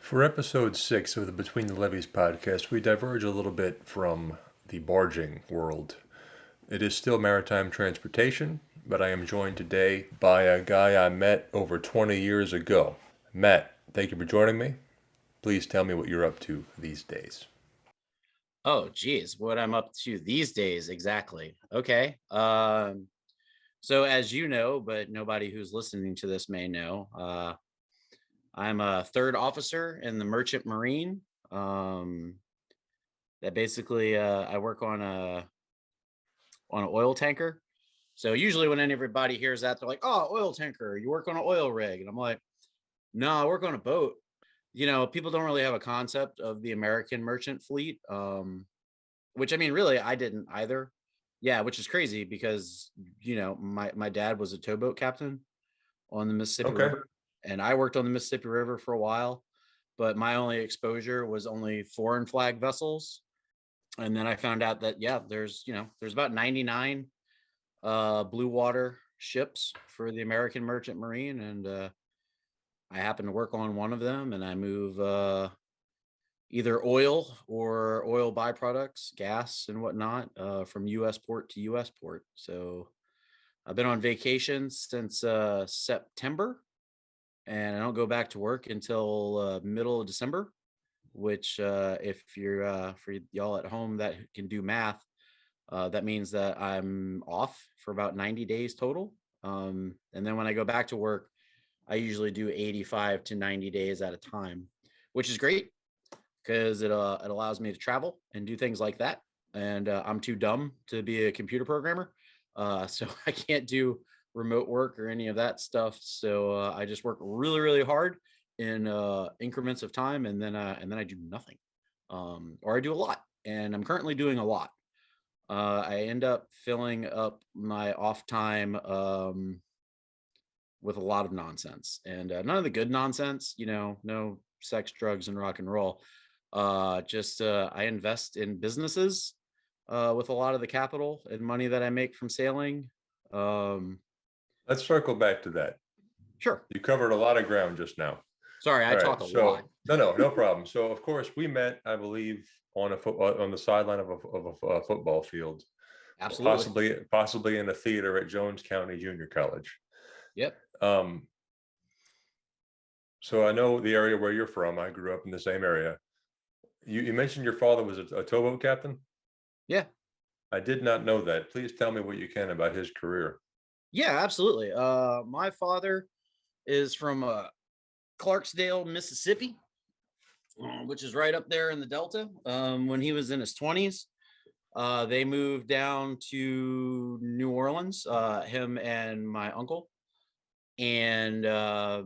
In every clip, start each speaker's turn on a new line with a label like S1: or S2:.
S1: For episode 6 of the Between the Levees podcast, we diverge a little bit from the barging world. It is still maritime transportation, but I am joined today by a guy I met over 20 years ago. Matt, thank you for joining me. Please tell me what you're up to these days.
S2: Oh, geez, what I'm up to these days exactly. Okay. So as you know, but nobody who's listening to this may know, I'm a third officer in the Merchant Marine. Um, that basically I work on an oil tanker. So usually when everybody hears that, they're like, "Oh, oil tanker, you work on an oil rig," and I'm like, "No, I work on a boat." People don't really have a concept of the American merchant fleet. Which I mean, really, I didn't either. Yeah, which is crazy because my dad was a towboat captain on the Mississippi
S1: Okay.
S2: River, and I worked on the Mississippi River for a while, but my only exposure was only foreign flag vessels. And then I found out that there's about 99 blue water ships for the American Merchant Marine, and I happen to work on one of them, and I move either oil or oil byproducts, gas and whatnot, from U.S. port to U.S. port. So I've been on vacation since September, and I don't go back to work until middle of December. Which, if you're for y'all at home that can do math, that means that I'm off for about 90 days total. And then when I go back to work, I usually do 85 to 90 days at a time, which is great because it allows me to travel and do things like that. And I'm too dumb to be a computer programmer, so I can't do remote work or any of that stuff. So I just work really, really hard in increments of time, and then I do nothing, or I do a lot. And I'm currently doing a lot. I end up filling up my off time with a lot of nonsense, and none of the good nonsense. No sex, drugs, and rock and roll. Just I invest in businesses with a lot of the capital and money that I make from sailing. Um,
S1: Let's circle back to that.
S2: sure.
S1: You covered a lot of ground just now.
S2: Sorry, I
S1: All right.
S2: talk a lot.
S1: So, no problem. So, of course, we met, I believe, on the sideline of a football field,
S2: Absolutely.
S1: possibly in a theater at Jones County Junior College.
S2: Yep.
S1: Um, so I know the area where you're from. I grew up in the same area. You mentioned your father was a towboat captain.
S2: Yeah.
S1: I did not know that. Please tell me what you can about his career.
S2: Yeah. Absolutely. My father is from Clarksdale, Mississippi, which is right up there in the Delta. When he was in his 20s, they moved down to New Orleans, him and my uncle, and had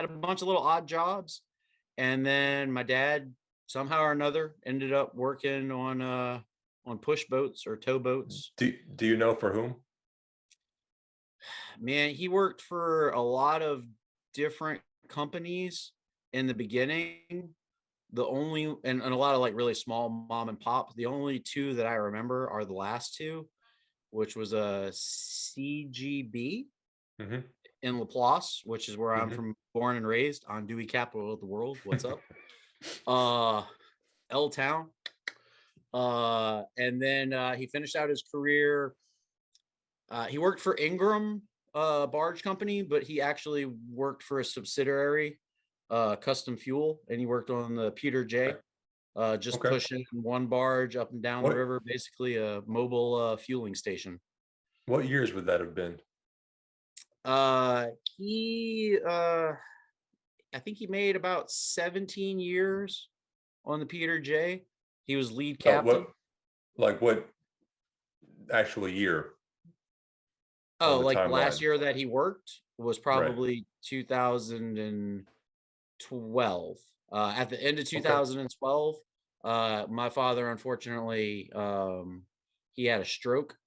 S2: a bunch of little odd jobs. And then my dad, somehow or another, ended up working on push boats or tow boats.
S1: Do you know for whom?
S2: Man, he worked for a lot of different companies in the beginning. The only and a lot of like really small mom and pop. The only two that I remember are the last two, which was a CGB
S1: Hmm.
S2: in Laplace, which is where I'm
S1: Hmm.
S2: from, born and raised, on Dewey, capital of the world. What's up? uh L Town. And then he finished out his career. He worked for Ingram Barge Company, but he actually worked for a subsidiary, Custom Fuel, and he worked on the Peter J. Just
S1: Okay.
S2: pushing one barge up and down the
S1: What
S2: river, basically a mobile fueling station.
S1: what years would that have been?
S2: Uh, he, I think he made about 17 years on the Peter J. He was lead captain.
S1: What actual year on
S2: Oh,
S1: the
S2: like the last
S1: timeline?
S2: year that he worked was
S1: Right.
S2: probably 2012. At the end of
S1: Okay.
S2: 2012, my father, unfortunately, he had a stroke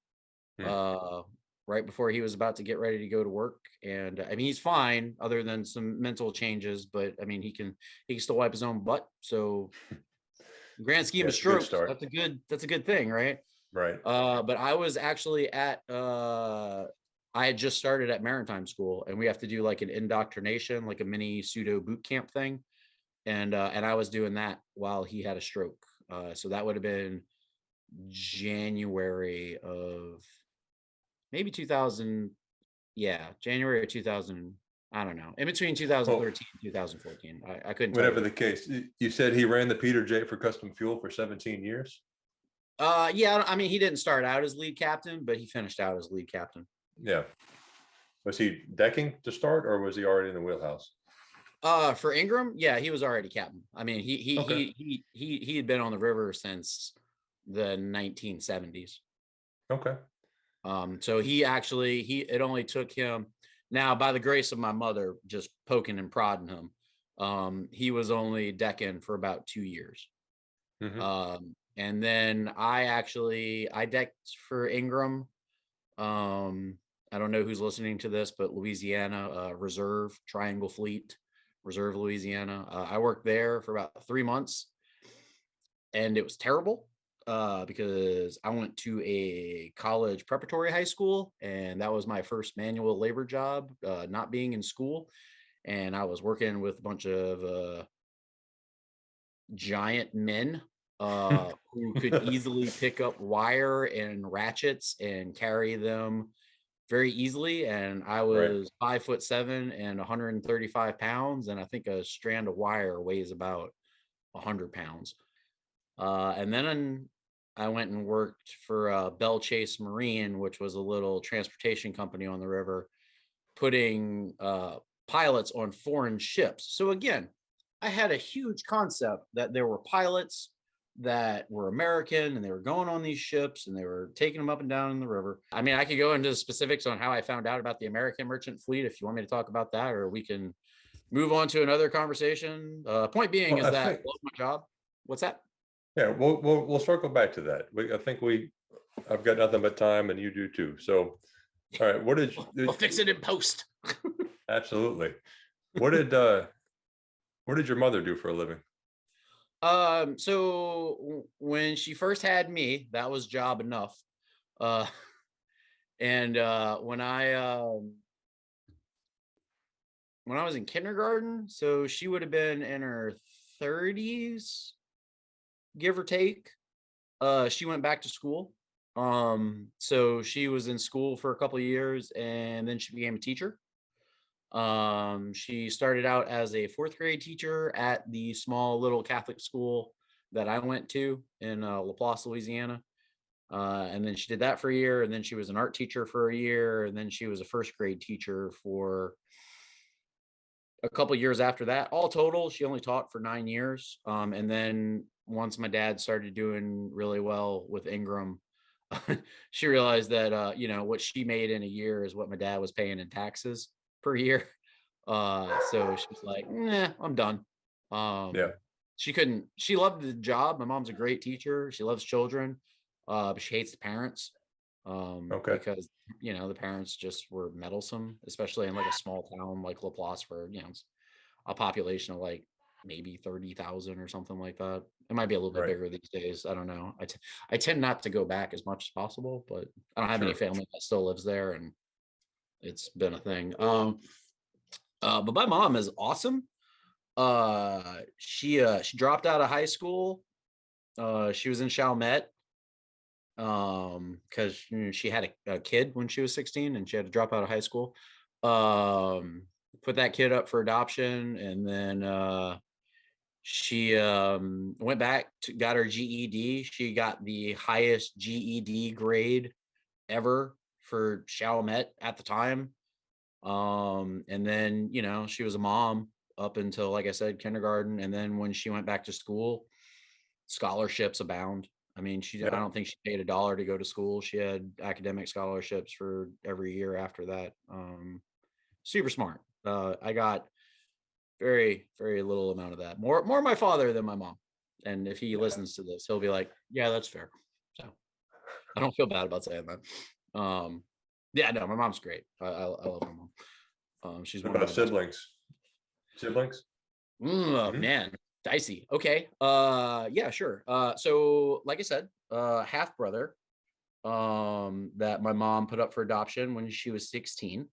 S1: Hmm.
S2: uh, right before he was about to get ready to go to work. And I mean, he's fine, other than some mental changes. But I mean, he can still wipe his own butt. So, grand scheme
S1: Yeah,
S2: of
S1: it's a good
S2: strokes,
S1: start.
S2: that's a good thing, right?
S1: Right.
S2: But I was actually I had just started at maritime school, and we have to do like an indoctrination, like a mini pseudo boot camp thing. and I was doing that while he had a stroke. So that would have been January of maybe 2000. Yeah, January of 2000. I don't know. In between
S1: Well,
S2: 2013 and 2014. I couldn't tell you
S1: whatever
S2: which.
S1: the case, you said he ran the Peter J for Custom Fuel for 17 years.
S2: Yeah, I mean, he didn't start out as lead captain, but he finished out as lead captain.
S1: Yeah. Was he decking to start, or was he already in the wheelhouse?
S2: For Ingram, yeah, he was already captain. I mean,
S1: Okay.
S2: he had been on the river since the 1970s.
S1: Okay.
S2: So it only took him, now by the grace of my mother, just poking and prodding him. He was only decking for about 2 years.
S1: Mm-hmm.
S2: And then I decked for Ingram. I don't know who's listening to this, but Louisiana, Reserve Triangle Fleet, Reserve Louisiana. I worked there for about 3 months, and it was terrible because I went to a college preparatory high school, and that was my first manual labor job, not being in school. And I was working with a bunch of giant men who could easily pick up wire and ratchets and carry them very easily. And I
S1: Right.
S2: was 5'7" and 135 pounds. And I think a strand of wire weighs about 100 pounds. And then I went and worked for Bell Chase Marine, which was a little transportation company on the river, putting pilots on foreign ships. So again, I had a huge concept that there were pilots that were American and they were going on these ships and they were taking them up and down in the river. I mean, I could go into the specifics on how I found out about the American merchant fleet if you want me to talk about that, or we can move on to another conversation. Point being
S1: Well,
S2: is
S1: I
S2: that I
S1: think,
S2: love my job. What's that?
S1: yeah, we'll circle back to that. I think I've got nothing but time, and you do too. So, all right,
S2: We'll fix it in post.
S1: absolutely. What did what did your mother do for a living?
S2: So when she first had me, that was job enough. Uh, and when I was in kindergarten, so she would have been in her 30s, give or take. She went back to school. So she was in school for a couple of years, and then she became a teacher. She started out as a fourth grade teacher at the small little Catholic school that I went to in Laplace, Louisiana. And then she did that for a year, and then she was an art teacher for a year, and then she was a first grade teacher for a couple years after that. All total, she only taught for 9 years. And then once my dad started doing really well with Ingram, she realized that what she made in a year is what my dad was paying in taxes per year. So she's like, nah, I'm done.
S1: Yeah.
S2: She loved the job. My mom's a great teacher. She loves children, but she hates the parents
S1: Okay.
S2: because the parents just were meddlesome, especially in like a small town like Laplace, where it's a population of like maybe 30,000 or something like that. It might be a little bit
S1: Right.
S2: bigger these days. I don't know. I tend not to go back as much as possible, but I don't have any
S1: Sure.
S2: family that still lives there, and it's been a thing. But my mom is awesome. She dropped out of high school. She was in Chalmette because she had a kid when she was 16 and she had to drop out of high school. Put that kid up for adoption, and then she went back to got her GED. She got the highest GED grade ever for Chalmette at the time. And then she was a mom up until, like I said, kindergarten. And then when she went back to school, scholarships abound. I mean, I
S1: Yeah.
S2: don't think she paid a dollar to go to school. She had academic scholarships for every year after that. Super smart. I got very, very little amount of that. More my father than my mom. And if he
S1: Yeah.
S2: listens to this, he'll be like, yeah, that's fair. So I don't feel bad about saying that. Yeah, no, my mom's great. I love my mom. She's
S1: What
S2: one of
S1: about
S2: my best.
S1: siblings? Siblings?
S2: Oh,
S1: Hmm.
S2: man, dicey. Okay. Yeah, sure. So like I said, half brother that my mom put up for adoption when she was 16.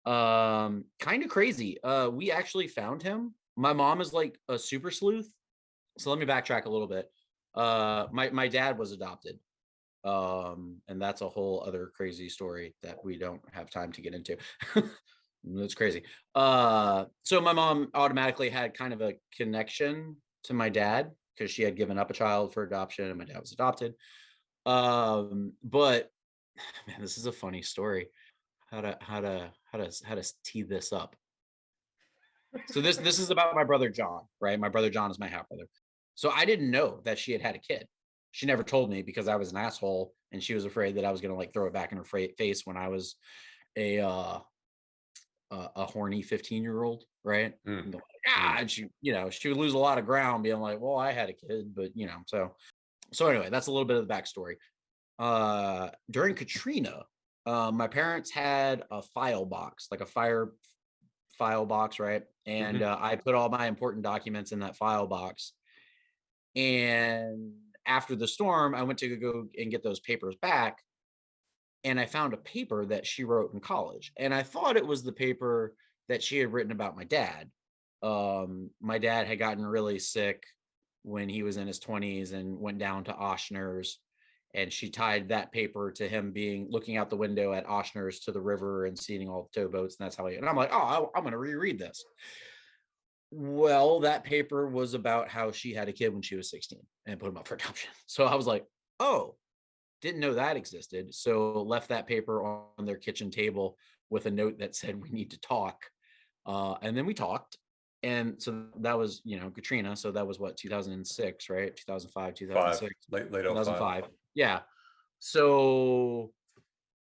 S2: Kind of crazy. We actually found him. my mom is like a super sleuth. So let me backtrack a little bit. My dad was adopted. And that's a whole other crazy story that we don't have time to get into. It's crazy. So my mom automatically had kind of a connection to my dad because she had given up a child for adoption and my dad was adopted. But man, this is a funny story. How to tee this up. So this is about my brother John, right? My brother John is my half brother. So I didn't know that she had a kid. She never told me because I was an asshole, and she was afraid that I was gonna like throw it back in her face when I was a horny 15-year-old, right?
S1: Mm,
S2: Like,
S1: mm.
S2: and she would lose a lot of ground being like, well, I had a kid, but so anyway, that's a little bit of the backstory. During Katrina, my parents had a file box, like a file box, right? And
S1: Hmm.
S2: I put all my important documents in that file box. And after the storm, I went to go and get those papers back. And I found a paper that she wrote in college. And I thought it was the paper that she had written about my dad. My dad had gotten really sick when he was in his 20s and went down to Oshner's. And she tied that paper to him being looking out the window at Oshner's to the river and seeing all the towboats. And that's how and I'm like, oh, I'm going to reread this. Well, that paper was about how she had a kid when she was 16 and put him up for adoption. So I was like, oh, didn't know that existed. So left that paper on their kitchen table with a note that said, we need to talk. And then we talked. And so that was, Katrina. So that was what, 2006, right? 2005,
S1: Five,
S2: 2006,
S1: late oh five.
S2: 2005. Yeah. So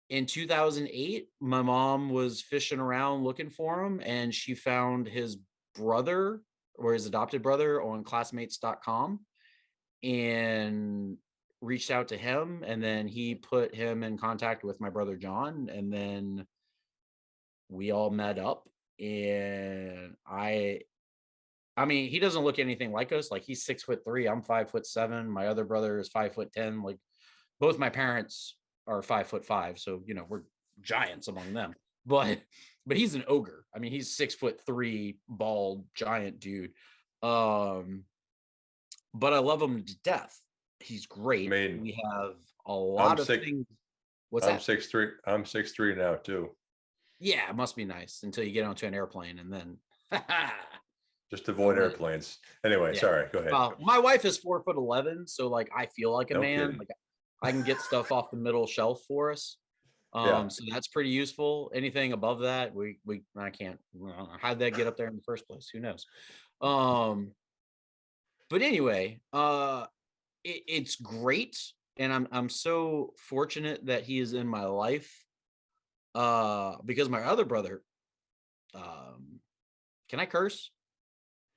S2: in 2008, my mom was fishing around looking for him and she found his brother or his adopted brother on classmates.com and reached out to him. And then he put him in contact with my brother John. And then we all met up. And I mean, he doesn't look anything like us. Like he's 6'3", I'm 5'7". My other brother is 5'10". Like both my parents are 5'5", so we're giants among them. But he's an ogre. I mean, he's 6'3", bald, giant dude. But I love him to death. He's
S1: I
S2: great.
S1: mean,
S2: We have a
S1: I'm
S2: lot of
S1: six.
S2: things. What's
S1: I'm
S2: that?
S1: 6'3". I'm 6'3" now too.
S2: Yeah, it must be nice until you get onto an airplane and then
S1: Just avoid
S2: but
S1: airplanes. Anyway,
S2: yeah.
S1: sorry. Go ahead.
S2: My wife is 4'11", so like I feel like a
S1: No
S2: man.
S1: kidding.
S2: Like I can get stuff off the middle shelf for us.
S1: Yeah.
S2: So that's pretty useful. Anything above that, I can't. How'd that get up there in the first place? Who knows? Um, but anyway, it's great, and I'm so fortunate that he is in my life. Because my other brother, can I curse?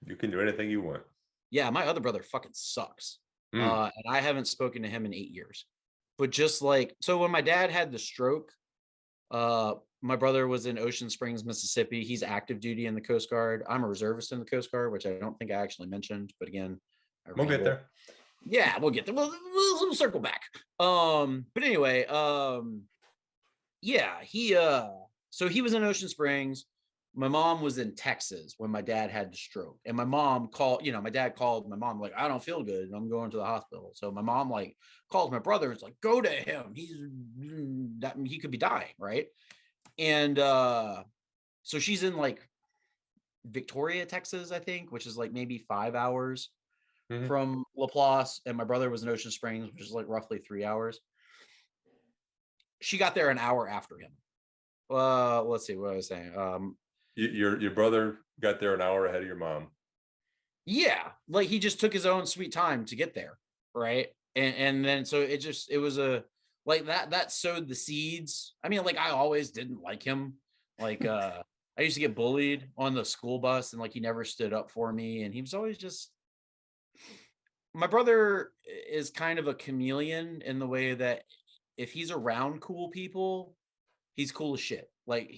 S1: You can do anything you want.
S2: Yeah, my other brother fucking sucks.
S1: Mm.
S2: And I haven't spoken to him in 8 years. But just like so, when my dad had the stroke, my brother was in Ocean Springs, Mississippi. He's active duty in the Coast Guard. I'm a reservist in the Coast Guard, which I don't think I actually mentioned. But again, I
S1: We'll get
S2: ramble.
S1: there.
S2: Yeah, we'll get there. We'll circle back. But anyway, yeah, so he was in Ocean Springs. My mom was in Texas when my dad had the stroke. And my mom called, my dad called my mom, like, I don't feel good. I'm going to the hospital. So my mom like calls my brother and it's like, go to him. He could be dying, right? And so she's in like Victoria, Texas, I think, which is like maybe 5 hours
S1: Hmm.
S2: from LaPlace. And my brother was in Ocean Springs, which is like roughly 3 hours. She got there an hour after him. Let's see what I was saying.
S1: Your brother got there an hour ahead of your mom.
S2: Yeah, like he just took his own sweet time to get there, right? And then so it was a like that sowed the seeds. I mean, like I always didn't like him. Like I used to get bullied on the school bus and like he never stood up for me and he was always just my brother is kind of a chameleon in the way that if he's around cool people, he's cool as shit. Like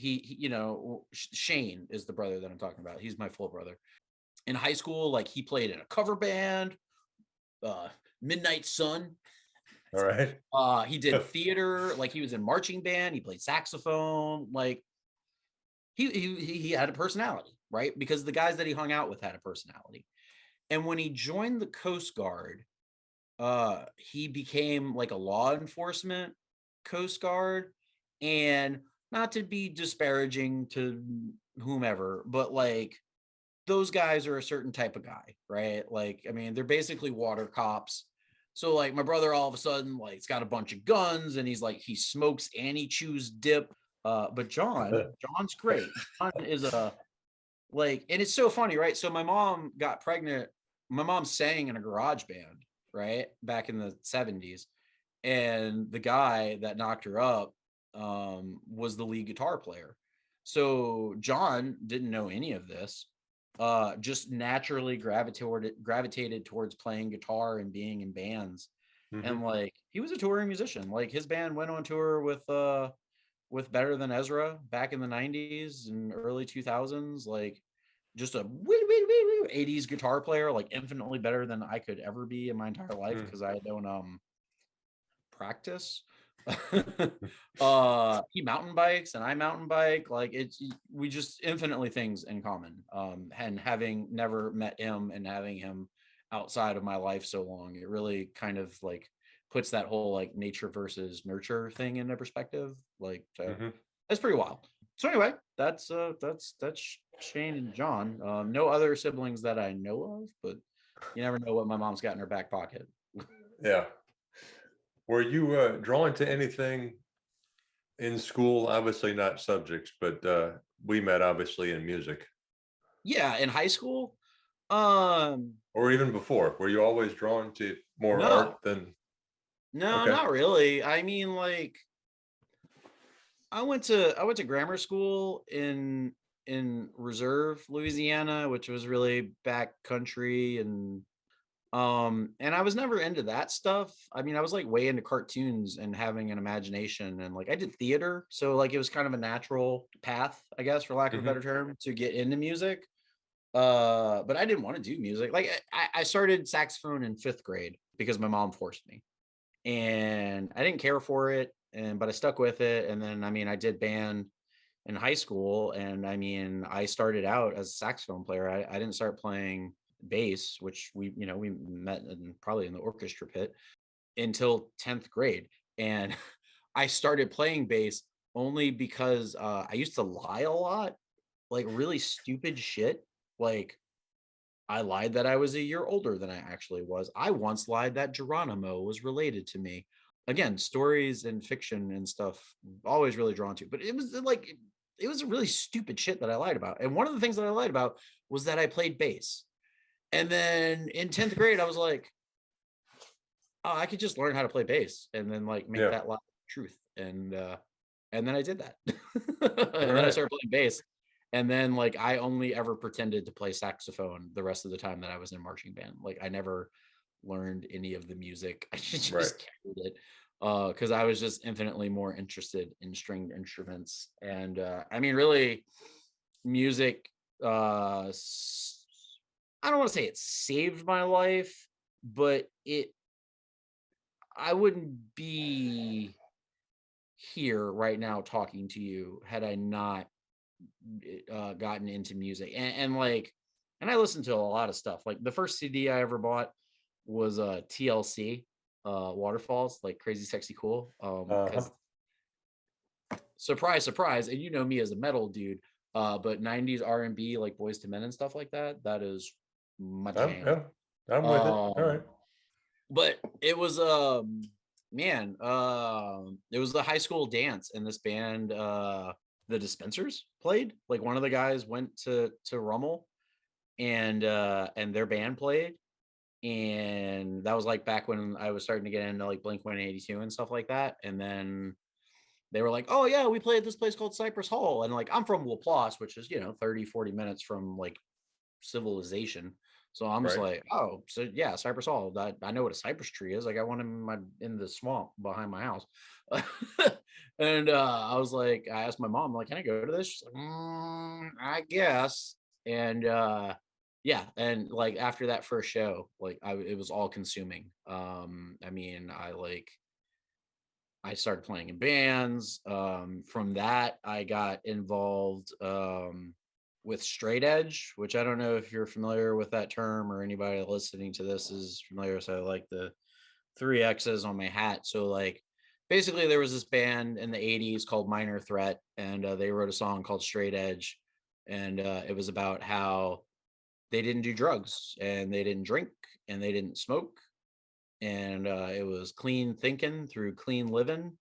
S2: Shane is the brother that I'm talking about. He's my full brother. In high school, like he played in a cover band, uh, Midnight Sun.
S1: All right.
S2: He did theater, like he was in marching band. He played saxophone. Like he had a personality, right? Because the guys that he hung out with had a personality. And when he joined the Coast Guard, he became like a law enforcement Coast Guard. And not to be disparaging to whomever, but like those guys are a certain type of guy, right? Like, I mean, they're basically water cops. So like my brother all of a sudden like it's got a bunch of guns and he's like he smokes and he chews dip. But John's great. John is a like, and it's so funny, right? So my mom got pregnant. My mom sang in a garage band, right? Back in the 70s. And the guy that knocked her up was the lead guitar player. So John didn't know any of this, just naturally gravitated towards playing guitar and being in bands.
S1: Mm-hmm.
S2: And like he was a touring musician. Like his band went on tour with Better Than Ezra back in the 90s and early 2000s. Like just a 80s guitar player, like infinitely better than I could ever be in my entire life because I don't practice. He mountain bikes and I mountain bike. Like it's we just infinitely things in common. And having never met him and having him outside of my life so long, it really kind of like puts that whole like nature versus nurture thing into perspective. Like so
S1: Mm-hmm.
S2: that's pretty wild. So anyway, that's Shane and John. No other siblings that I know of, but you never know what my mom's got in her back pocket.
S1: Yeah. Were you drawn to anything in school? Obviously not subjects, but we met obviously in music,
S2: Yeah, in high school, um,
S1: or even before. Were you always drawn to more art
S2: no,
S1: than?
S2: no,
S1: Okay.
S2: not really. I mean, like, I went to grammar school in Reserve, Louisiana, which was really back country and I was never into that stuff. I mean, I was like way into cartoons and having an imagination and like I did theater, so like it was kind of a natural path, I guess, for lack of a
S1: Mm-hmm.
S2: better term, to get into music. But I didn't want to do music. Like I started saxophone in 5th grade because my mom forced me, and I didn't care for it, and but I stuck with it. And then I mean, I did band in high school, and I mean, I started out as a saxophone player. I didn't start playing bass, which we met probably in the orchestra pit until 10th grade, and I started playing bass only because I used to lie a lot, like really stupid shit, like I lied that I was a year older than I actually was. I once lied that Geronimo was related to me. Again, stories and fiction and stuff, always really drawn to. But it was like it was a really stupid shit that I lied about. And one of the things that I lied about was that I played bass. And then in 10th grade, I was like, oh, I could just learn how to play bass and then like make
S1: Yeah.
S2: that lie truth. And then I did that.
S1: All
S2: And then I
S1: right.
S2: started playing bass. And then like I only ever pretended to play saxophone the rest of the time that I was in marching band. Like I never learned any of the music. I
S1: Right.
S2: just carried it. Because I was just infinitely more interested in stringed instruments. And I mean really music I don't want to say it saved my life, but it I wouldn't be here right now talking to you had I not gotten into music and like and I listened to a lot of stuff. Like the first CD I ever bought was TLC, Waterfalls, like Crazy Sexy Cool.
S1: Uh-huh.
S2: Because surprise, surprise, and you know me as a metal dude, but 90s R&B like Boys to Men and stuff like that, that is my jam.
S1: Yeah, I'm with it. All
S2: Um
S1: right.
S2: but it was man, it was the high school dance and this band the Dispensers played. Like one of the guys went to Rummel and their band played, and that was like back when I was starting to get into like Blink 182 and stuff like that. And then they were like, oh yeah, we played at this place called Cypress Hall, and like I'm from Laplace, which is 30-40 minutes from like civilization. So I'm just
S1: Right.
S2: like, oh, so yeah, Cypress Hall. I know what a cypress tree is. I got one in the swamp behind my house. And I was like, I asked my mom, like, can I go to this? She's like, I guess. And yeah, and like after that first show, like it was all consuming. I mean, I started playing in bands. From that, I got involved. with straight edge, which I don't know if you're familiar with that term or anybody listening to this is familiar. So I like the three X's on my hat. So like basically there was this band in the 80s called Minor Threat, and they wrote a song called Straight Edge. And it was about how they didn't do drugs and they didn't drink and they didn't smoke. And it was clean thinking through clean living.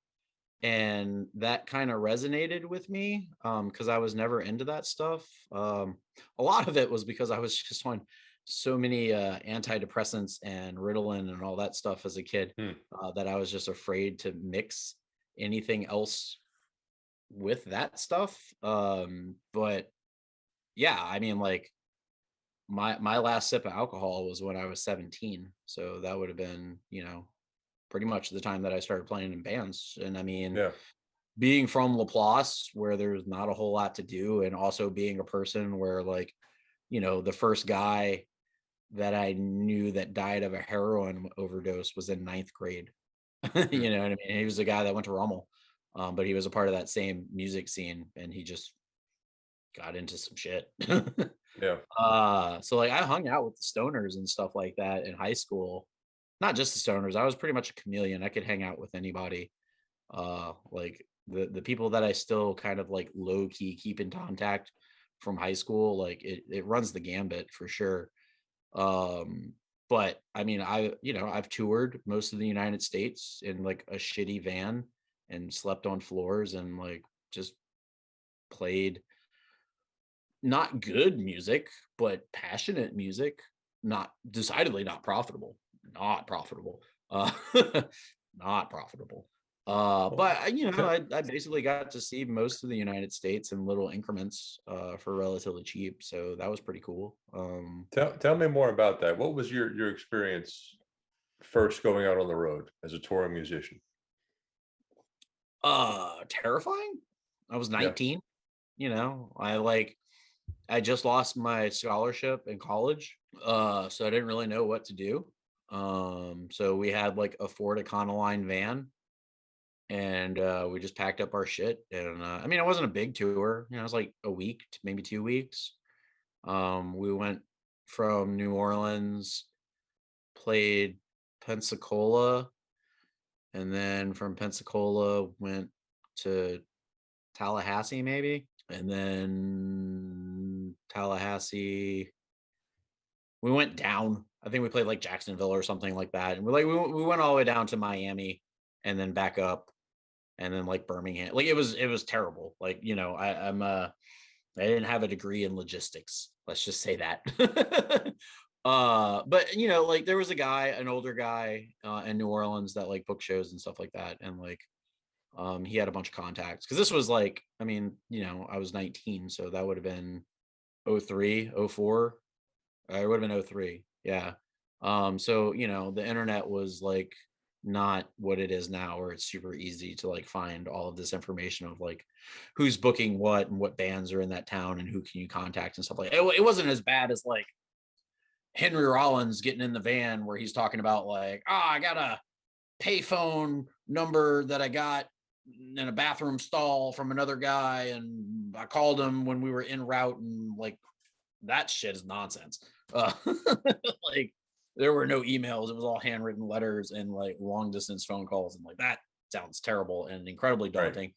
S2: And that kind of resonated with me because I was never into that stuff. A lot of it was because I was just on so many antidepressants and Ritalin and all that stuff as a kid
S1: Hmm.
S2: that I was just afraid to mix anything else with that stuff. But yeah, I mean, like my last sip of alcohol was when I was 17, so that would have been, pretty much the time that I started playing in bands. And I mean,
S1: Yeah.
S2: being from Laplace, where there's not a whole lot to do, and also being a person where, like, the first guy that I knew that died of a heroin overdose was in ninth grade.
S1: Hmm.
S2: You know what I mean? He was a guy that went to Rummel, but he was a part of that same music scene, and he just got into some shit.
S1: Yeah.
S2: So like I hung out with the stoners and stuff like that in high school. Not just the stoners. I was pretty much a chameleon. I could hang out with anybody. Like the people that I still kind of like low key keep in contact from high school, like it runs the gambit for sure. Um, but I mean, I've toured most of the United States in like a shitty van and slept on floors and like just played not good music, but passionate music, not decidedly not profitable, not profitable, uh, not profitable.
S1: Well,
S2: I basically got to see most of the United States in little increments for relatively cheap, so that was pretty cool.
S1: tell me more about that. What was your experience first going out on the road as a touring musician?
S2: Terrifying. I was
S1: Yeah.
S2: 19. I just lost my scholarship in college, so I didn't really know what to do. So we had like a Ford Econoline van, and we just packed up our shit. And I mean, it wasn't a big tour. It was like a week to maybe 2 weeks. We went from New Orleans, played Pensacola, and then from Pensacola went to Tallahassee, maybe, and then Tallahassee we went down. I think we played like Jacksonville or something like that, and we went all the way down to Miami, and then back up, and then like Birmingham. Like it was terrible. Like I didn't have a degree in logistics. Let's just say that. But like there was a guy, an older guy in New Orleans that like booked shows and stuff like that, and like he had a bunch of contacts because this was like, I mean, I was 19, so that would have been 03, 04. It would have been 03. Yeah. So, the internet was like not what it is now, where it's super easy to like find all of this information of like who's booking what and what bands are in that town and who can you contact and stuff like that. It wasn't as bad as like Henry Rollins getting in the van where he's talking about like, I got a payphone number that I got in a bathroom stall from another guy, and I called him when we were en route, and like that shit is nonsense. Uh, like there were no emails. It was all handwritten letters and like long distance phone calls. And like that sounds terrible and incredibly
S1: Right.
S2: daunting.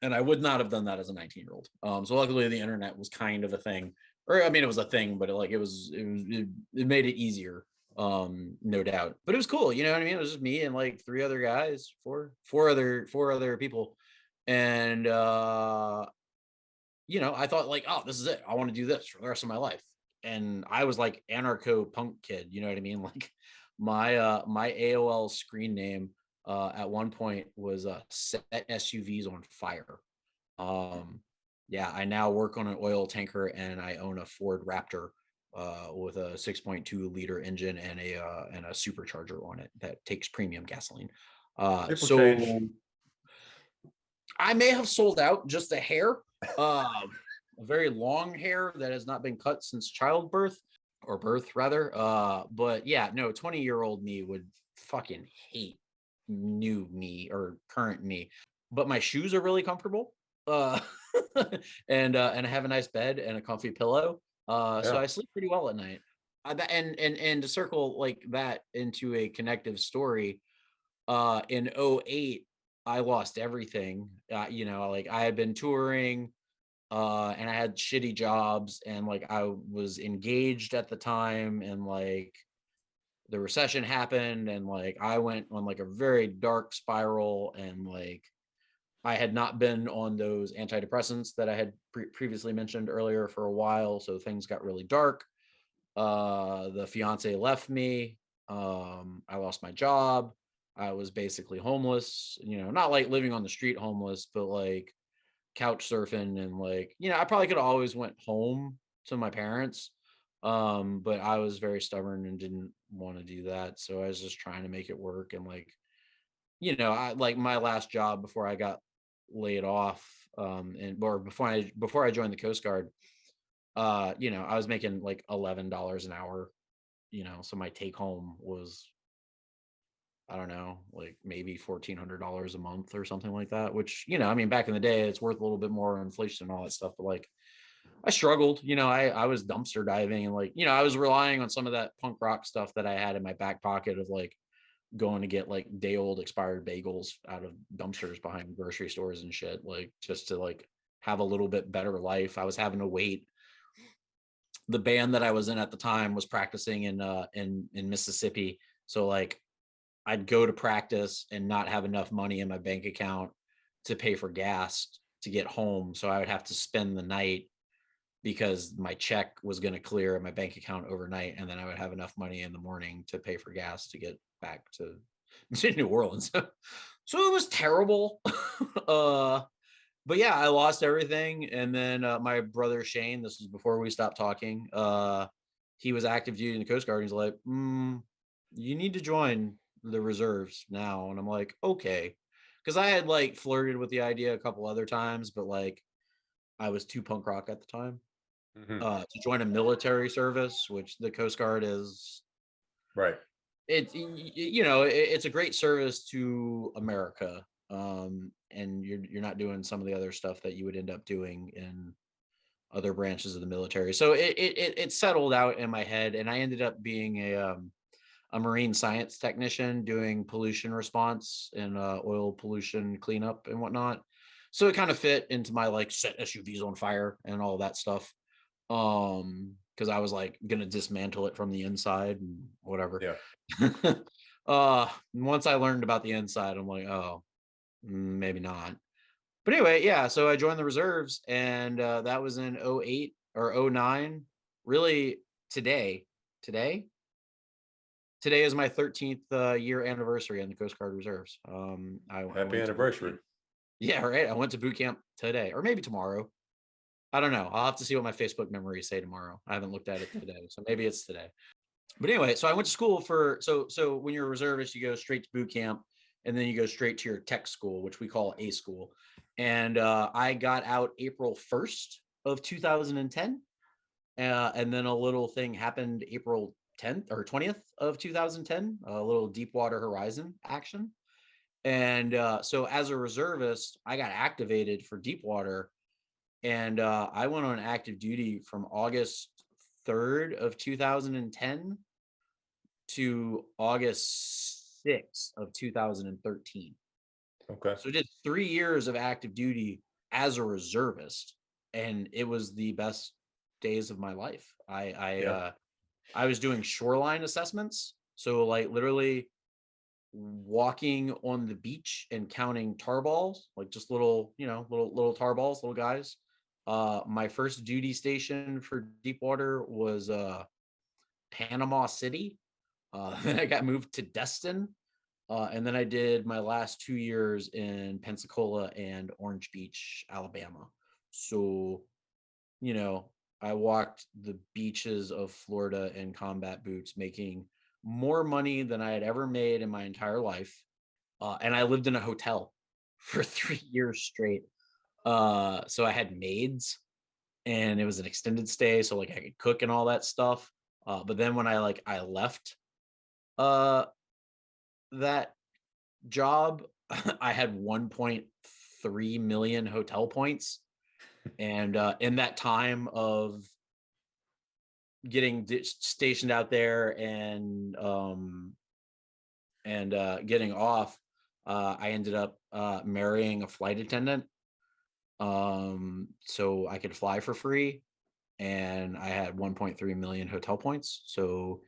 S2: And I would not have done that as a 19-year-old. So luckily the internet was kind of a thing, or I mean, it was a thing, but it made it easier. No doubt, but it was cool. You know what I mean? It was just me and like three other guys, four other people. And, I thought like, oh, this is it. I want to do this for the rest of my life. And I was like anarcho punk kid, you know what I mean? Like my AOL screen name at one point was set SUVs on fire. Yeah, I now work on an oil tanker and I own a Ford Raptor with a 6.2 liter engine and a supercharger on it that takes premium gasoline.
S1: People change.
S2: So I may have sold out just a hair, a very long hair that has not been cut since childbirth or birth rather. But yeah, no, 20-year-old me would fucking hate new me or current me. But my shoes are really comfortable. uh, and I have a nice bed and a comfy pillow. So
S1: Yeah.
S2: I sleep pretty well at night. And to circle like that into a connective story, in '08, I lost everything. Like I had been touring, and I had shitty jobs, and like I was engaged at the time, and like the recession happened, and like I went on like a very dark spiral, and like I had not been on those antidepressants that I had previously mentioned earlier for a while, so things got really dark. The fiance left me. I lost my job. I was basically homeless, not like living on the street homeless, but like couch surfing, and like, I probably could have always went home to my parents. But I was very stubborn and didn't want to do that. So I was just trying to make it work. And like, I like my last job before I got laid off, and or before I joined the Coast Guard, I was making like $11 an hour, so my take home was, I don't know, like maybe $1,400 a month or something like that, which, I mean, back in the day, it's worth a little bit more inflation and all that stuff. But like, I struggled, I was dumpster diving, and like, I was relying on some of that punk rock stuff that I had in my back pocket of like going to get like day old expired bagels out of dumpsters behind grocery stores and shit, like just to like have a little bit better life. I was having to wait. The band that I was in at the time was practicing in Mississippi. So like I'd go to practice and not have enough money in my bank account to pay for gas to get home. So I would have to spend the night because my check was going to clear in my bank account overnight. And then I would have enough money in the morning to pay for gas to get back to New Orleans. So it was terrible. uh, but yeah, I lost everything. And then my brother Shane, this was before we stopped talking. He was active duty in the Coast Guard. He's like, you need to join the reserves now. And I'm like, okay. Because I had like flirted with the idea a couple other times, but like I was too punk rock at the time
S1: Hmm.
S2: to join a military service, which the Coast Guard is.
S1: Right.
S2: It's a great service to America, and you're not doing some of the other stuff that you would end up doing in other branches of the military. So it settled out in my head, and I ended up being a marine science technician doing pollution response and oil pollution cleanup and whatnot. So it kind of fit into my like set SUVs on fire and all that stuff. Because I was like gonna dismantle it from the inside and whatever.
S1: Yeah.
S2: Once I learned about the inside, I'm like, oh, maybe not. But anyway, yeah, so I joined the reserves, and that was in '08 or '09. Really, today, today, today is my 13th year anniversary in the Coast Guard Reserves. I
S1: Happy
S2: went to boot camp.
S1: anniversary.
S2: Yeah, right. I went to boot camp today, or maybe tomorrow. I don't know. I'll have to see what my Facebook memories say tomorrow. I haven't looked at it today, so maybe it's today. But anyway, so I went to school for so when you're a reservist, you go straight to boot camp, and then you go straight to your tech school, which we call A school. And I got out April 1st of 2010, and then a little thing happened April 10th or 20th of 2010, a little Deepwater Horizon action. And so as a reservist, I got activated for Deepwater, and I went on active duty from August 3rd of 2010 to August 6th of 2013.
S1: Okay.
S2: So I did 3 years of active duty as a reservist, and it was the best days of my life.
S1: Yeah.
S2: I was doing shoreline assessments, so like literally walking on the beach and counting tar balls, like just little, little tar balls, little guys. My first duty station for Deepwater was Panama City. Then I got moved to Destin. And then I did my last 2 years in Pensacola and Orange Beach, Alabama. So, you know, I walked the beaches of Florida in combat boots, making more money than I had ever made in my entire life. And I lived in a hotel for 3 years straight. So I had maids, and it was an extended stay. So like I could cook and all that stuff. But then when I left uh that job, I had 1.5 3 million hotel points. And in that time of getting stationed out there and getting off, I ended up marrying a flight attendant, so I could fly for free, and I had 1.3 million hotel points. So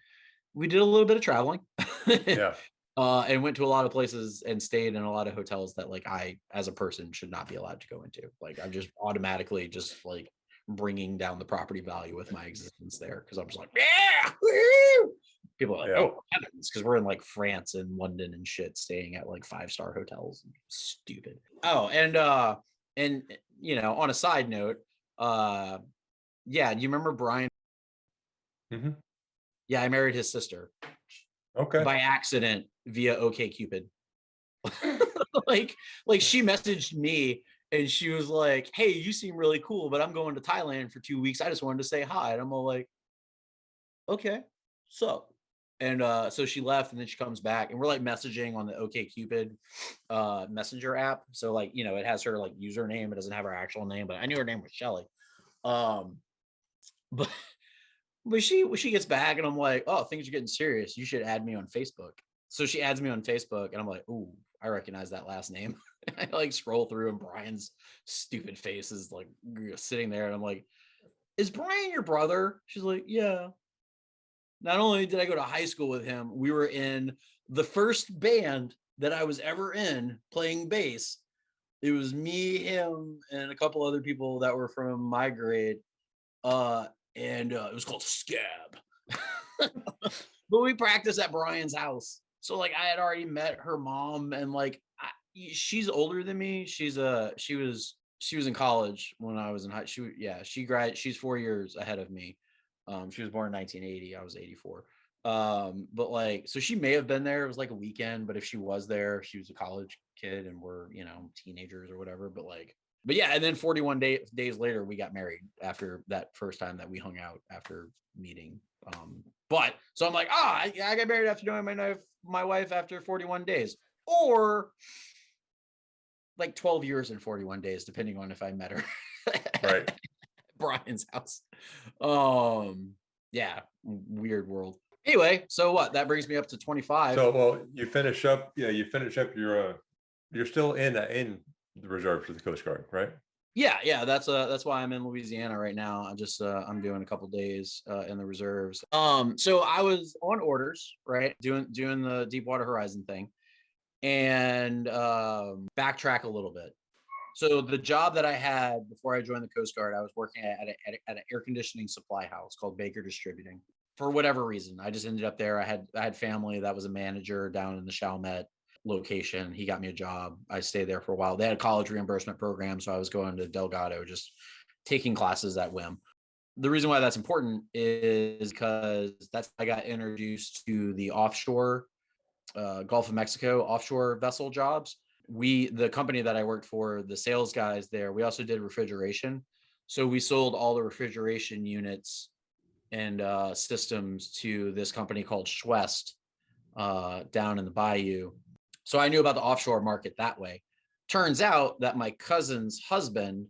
S2: we did a little bit of traveling.
S1: Yeah.
S2: And went to a lot of places and stayed in a lot of hotels that like I as a person should not be allowed to go into. Like I'm just automatically just like bringing down the property value with my existence there, because I'm just like, yeah, woo! People are like,
S1: Yeah.
S2: oh heavens, because we're in like France and London and shit, staying at like 5-star hotels. Stupid. Oh, and on a side note, yeah, do you remember Brian?
S1: Hmm.
S2: Yeah, I married his sister
S1: Okay.
S2: by accident via OkCupid. like like she messaged me and she was like, hey, you seem really cool, but I'm going to Thailand for 2 weeks. I just wanted to say hi. And I'm all like, okay, so. And so she left, and then she comes back, and we're like messaging on the OkCupid messenger app. So like, it has her like username. It doesn't have her actual name, but I knew her name was Shelly. Um, but but she gets back, and I'm like, oh, things are getting serious. You should add me on Facebook. So she adds me on Facebook, and I'm like, ooh, I recognize that last name. I like scroll through, and Brian's stupid face is like sitting there, and I'm like, is Brian your brother? She's like, yeah. Not only did I go to high school with him, we were in the first band that I was ever in playing bass. It was me, him, and a couple other people that were from my grade. And it was called Scab. But we practiced at Brian's house. So like I had already met her mom, and like she's older than me. She was in college when I was in high. She's 4 years ahead of me. She was born in 1980. I was 84. But like, so she may have been there. It was like a weekend, but if she was there, she was a college kid, and we're teenagers or whatever. But yeah, and then 41 days later, we got married after that first time that we hung out after meeting. But so I'm like, I got married after knowing my wife after 41 days, or like 12 years and 41 days, depending on if I met her
S1: Right.
S2: at Brian's house. Yeah, weird world. Anyway, so what? That brings me up to 25.
S1: So, well, you finish up. Yeah, you finish up your. You're still in the reserve for the Coast Guard, right?
S2: Yeah, that's why I'm in Louisiana right now. I'm doing a couple days in the reserves. So I was on orders, right, doing the Deepwater Horizon thing, and backtrack a little bit. So the job that I had before I joined the Coast Guard, I was working at an air conditioning supply house called Baker Distributing. For whatever reason, I just ended up there. I had family that was a manager down in the Chalmette location. He got me a job. I stayed there for a while. They had a college reimbursement program, so I was going to Delgado, just taking classes at whim. The reason why that's important is because that's I got introduced to the offshore Gulf of Mexico offshore vessel jobs. The company that I worked for, the sales guys there, we also did refrigeration. So we sold all the refrigeration units and systems to this company called Schwest down in the bayou. So I knew about the offshore market that way. Turns out that my cousin's husband,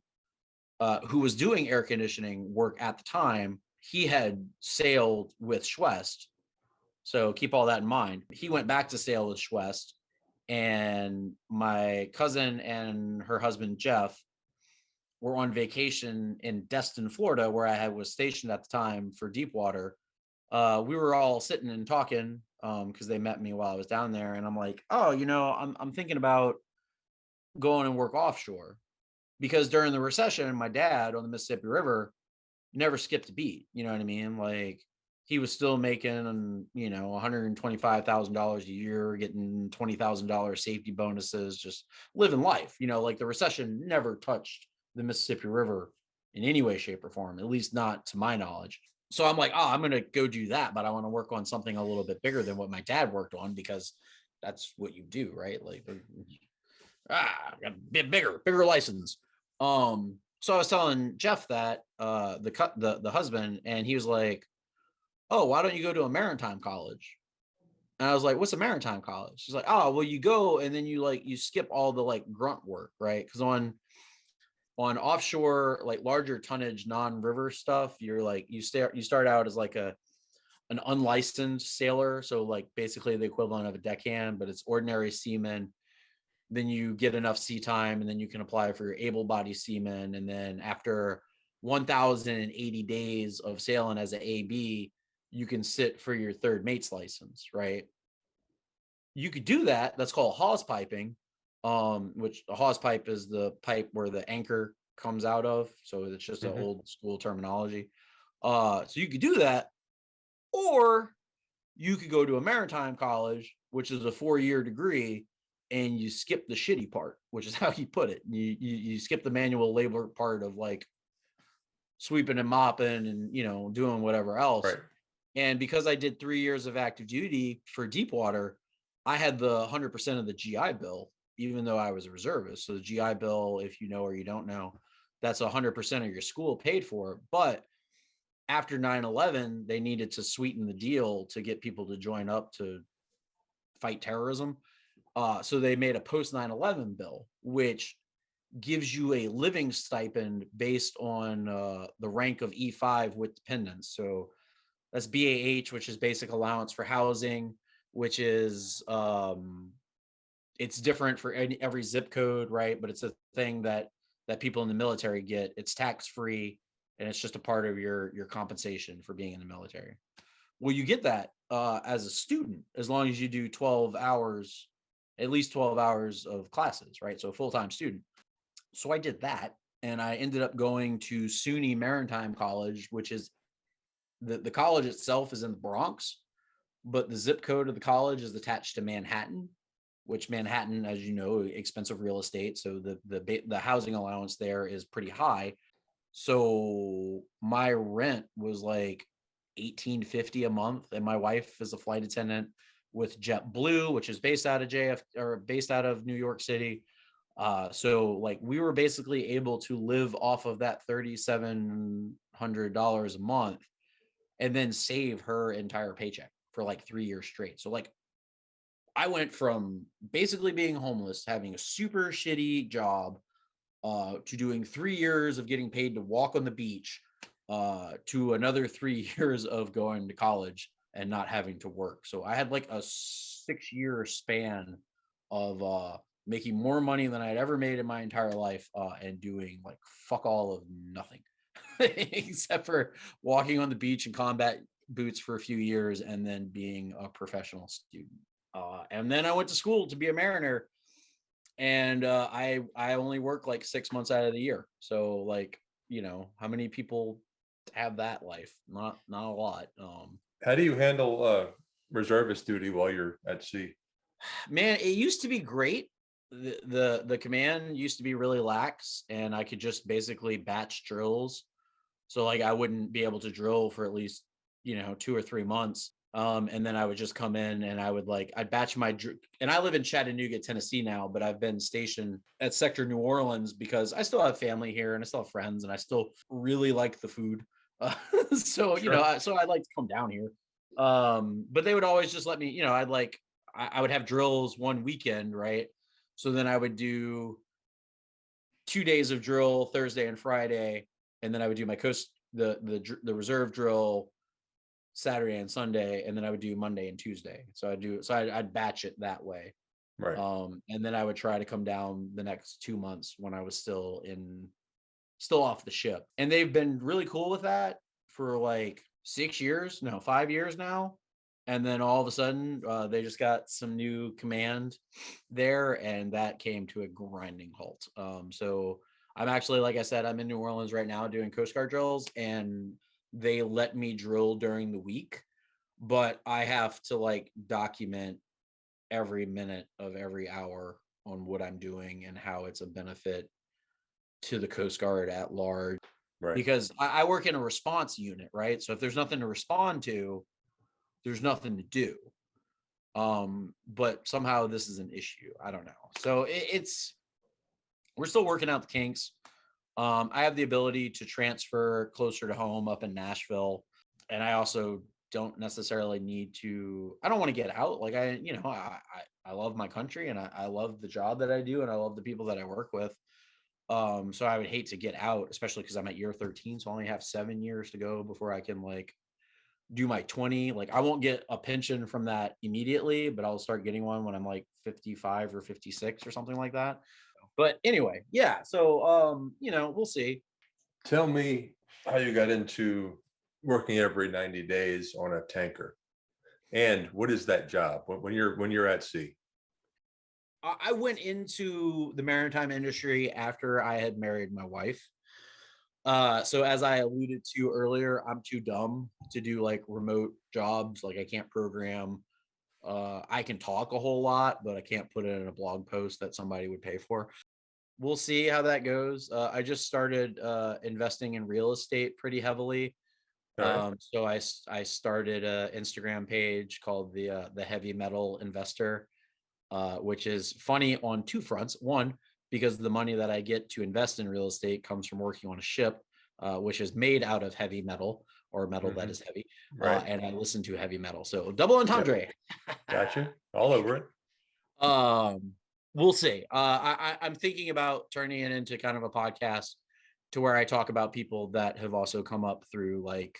S2: who was doing air conditioning work at the time, he had sailed with Schwest. So keep all that in mind. He went back to sail with Schwest, and my cousin and her husband, Jeff, were on vacation in Destin, Florida, where I was stationed at the time for Deepwater. We were all sitting and talking because they met me while I was down there, and I'm like, oh, I'm thinking about going and work offshore, because during the recession, my dad on the Mississippi River never skipped a beat. You know what I mean? Like he was still making, $125,000 a year, getting $20,000 safety bonuses, just living life. Like the recession never touched the Mississippi River in any way, shape, or form, at least not to my knowledge. So I'm like, I'm going to go do that, but I want to work on something a little bit bigger than what my dad worked on, because that's what you do, right? Like, got a bit bigger license. So I was telling Jeff that the husband, and he was like, oh, why don't you go to a maritime college? And I was like, what's a maritime college? She's like, oh, well, you go and then you skip all the like grunt work, right? Because on offshore, like larger tonnage, non-river stuff, you start out as like an unlicensed sailor. So like basically the equivalent of a deckhand, but it's ordinary seaman. Then you get enough sea time and then you can apply for your able-bodied seaman. And then after 1,080 days of sailing as an AB, you can sit for your third mate's license, right? You could do that. That's called hawse piping, which a hawse pipe is the pipe where the anchor comes out of. So it's just an
S1: Hmm.
S2: old school terminology. So you could do that, or you could go to a maritime college, which is a 4-year degree, and you skip the shitty part, which is how he put it. You skip the manual labor part of like sweeping and mopping and doing whatever else.
S1: Right.
S2: And because I did 3 years of active duty for deep water, I had the 100% of the GI Bill, even though I was a reservist. So the GI Bill, if you know or you don't know, that's 100% of your school paid for. But after 9/11, they needed to sweeten the deal to get people to join up to fight terrorism. So they made a post 9/11 bill, which gives you a living stipend based on the rank of E5 with dependents. So that's BAH, which is basic allowance for housing, which is it's different for every zip code, right? But it's a thing that people in the military get. It's tax free, and it's just a part of your compensation for being in the military. Well, you get that as a student as long as you do 12 hours, at least 12 hours of classes, right? So a full time student. So I did that, and I ended up going to SUNY Maritime College, which is the college itself is in the Bronx, but the zip code of the college is attached to Manhattan, which Manhattan, as you know, expensive real estate. So the housing allowance there is pretty high. So my rent was like 1850 a month, and my wife is a flight attendant with JetBlue, which is based out of JF or based out of New York City. So like we were basically able to live off of that $3,700 a month and then save her entire paycheck for like 3 years straight. So like I went from basically being homeless, having a super shitty job, to doing 3 years of getting paid to walk on the beach, to another 3 years of going to college and not having to work. So I had like a 6-year span of making more money than I'd ever made in my entire life, and doing like fuck all of nothing except for walking on the beach in combat boots for a few years and then being a professional student. And then I went to school to be a mariner, and I only work like 6 months out of the year. So like how many people have that life? Not a lot.
S1: How do you handle reservist duty while you're at sea?
S2: Man, it used to be great. The command used to be really lax, and I could just basically batch drills. So like I wouldn't be able to drill for at least 2 or 3 months. And then I would just come in and I'd batch and I live in Chattanooga, Tennessee now, but I've been stationed at Sector New Orleans because I still have family here and I still have friends and I still really like the food. So,
S1: Sure.
S2: so I'd like to come down here. But they would always just let me, I would have drills one weekend, right? So then I would do 2 days of drill Thursday and Friday, and then I would do my the reserve drill Saturday and Sunday, and then I would do Monday and Tuesday. I'd batch it that way.
S1: Right.
S2: And then I would try to come down the next 2 months when I was still off the ship. And they've been really cool with that for like 6 years, no, 5 years now. And then all of a sudden, they just got some new command there, and that came to a grinding halt. So I'm actually, like I said, I'm in New Orleans right now doing Coast Guard drills, and they let me drill during the week, but I have to like document every minute of every hour on what I'm doing and how it's a benefit to the Coast Guard at large.
S1: Right.
S2: Because I work in a response unit, right? So if there's nothing to respond to, there's nothing to do. But somehow this is an issue. I don't know. So we're still working out the kinks. I have the ability to transfer closer to home up in Nashville, and I also don't necessarily need to, I don't want to get out. Like I love my country, and I love the job that I do, and I love the people that I work with. So I would hate to get out, especially because I'm at year 13. So I only have 7 years to go before I can like do my 20. Like I won't get a pension from that immediately, but I'll start getting one when I'm like 55 or 56 or something like that. But anyway, yeah. So we'll see.
S1: Tell me how you got into working every 90 days on a tanker, and what is that job when you're at sea?
S2: I went into the maritime industry after I had married my wife. So as I alluded to earlier, I'm too dumb to do like remote jobs. Like I can't program. I can talk a whole lot, but I can't put it in a blog post that somebody would pay for. We'll see how that goes. I just started investing in real estate pretty heavily.
S1: All right.
S2: So I started an Instagram page called the Heavy Metal Investor, which is funny on two fronts. One, because the money that I get to invest in real estate comes from working on a ship, which is made out of heavy metal or metal that
S1: Hmm.
S2: is heavy.
S1: Right.
S2: And I listen to heavy metal. So double
S1: Yep.
S2: entendre.
S1: Gotcha. All over it.
S2: um, we'll see. I'm thinking about turning it into kind of a podcast to where I talk about people that have also come up through like,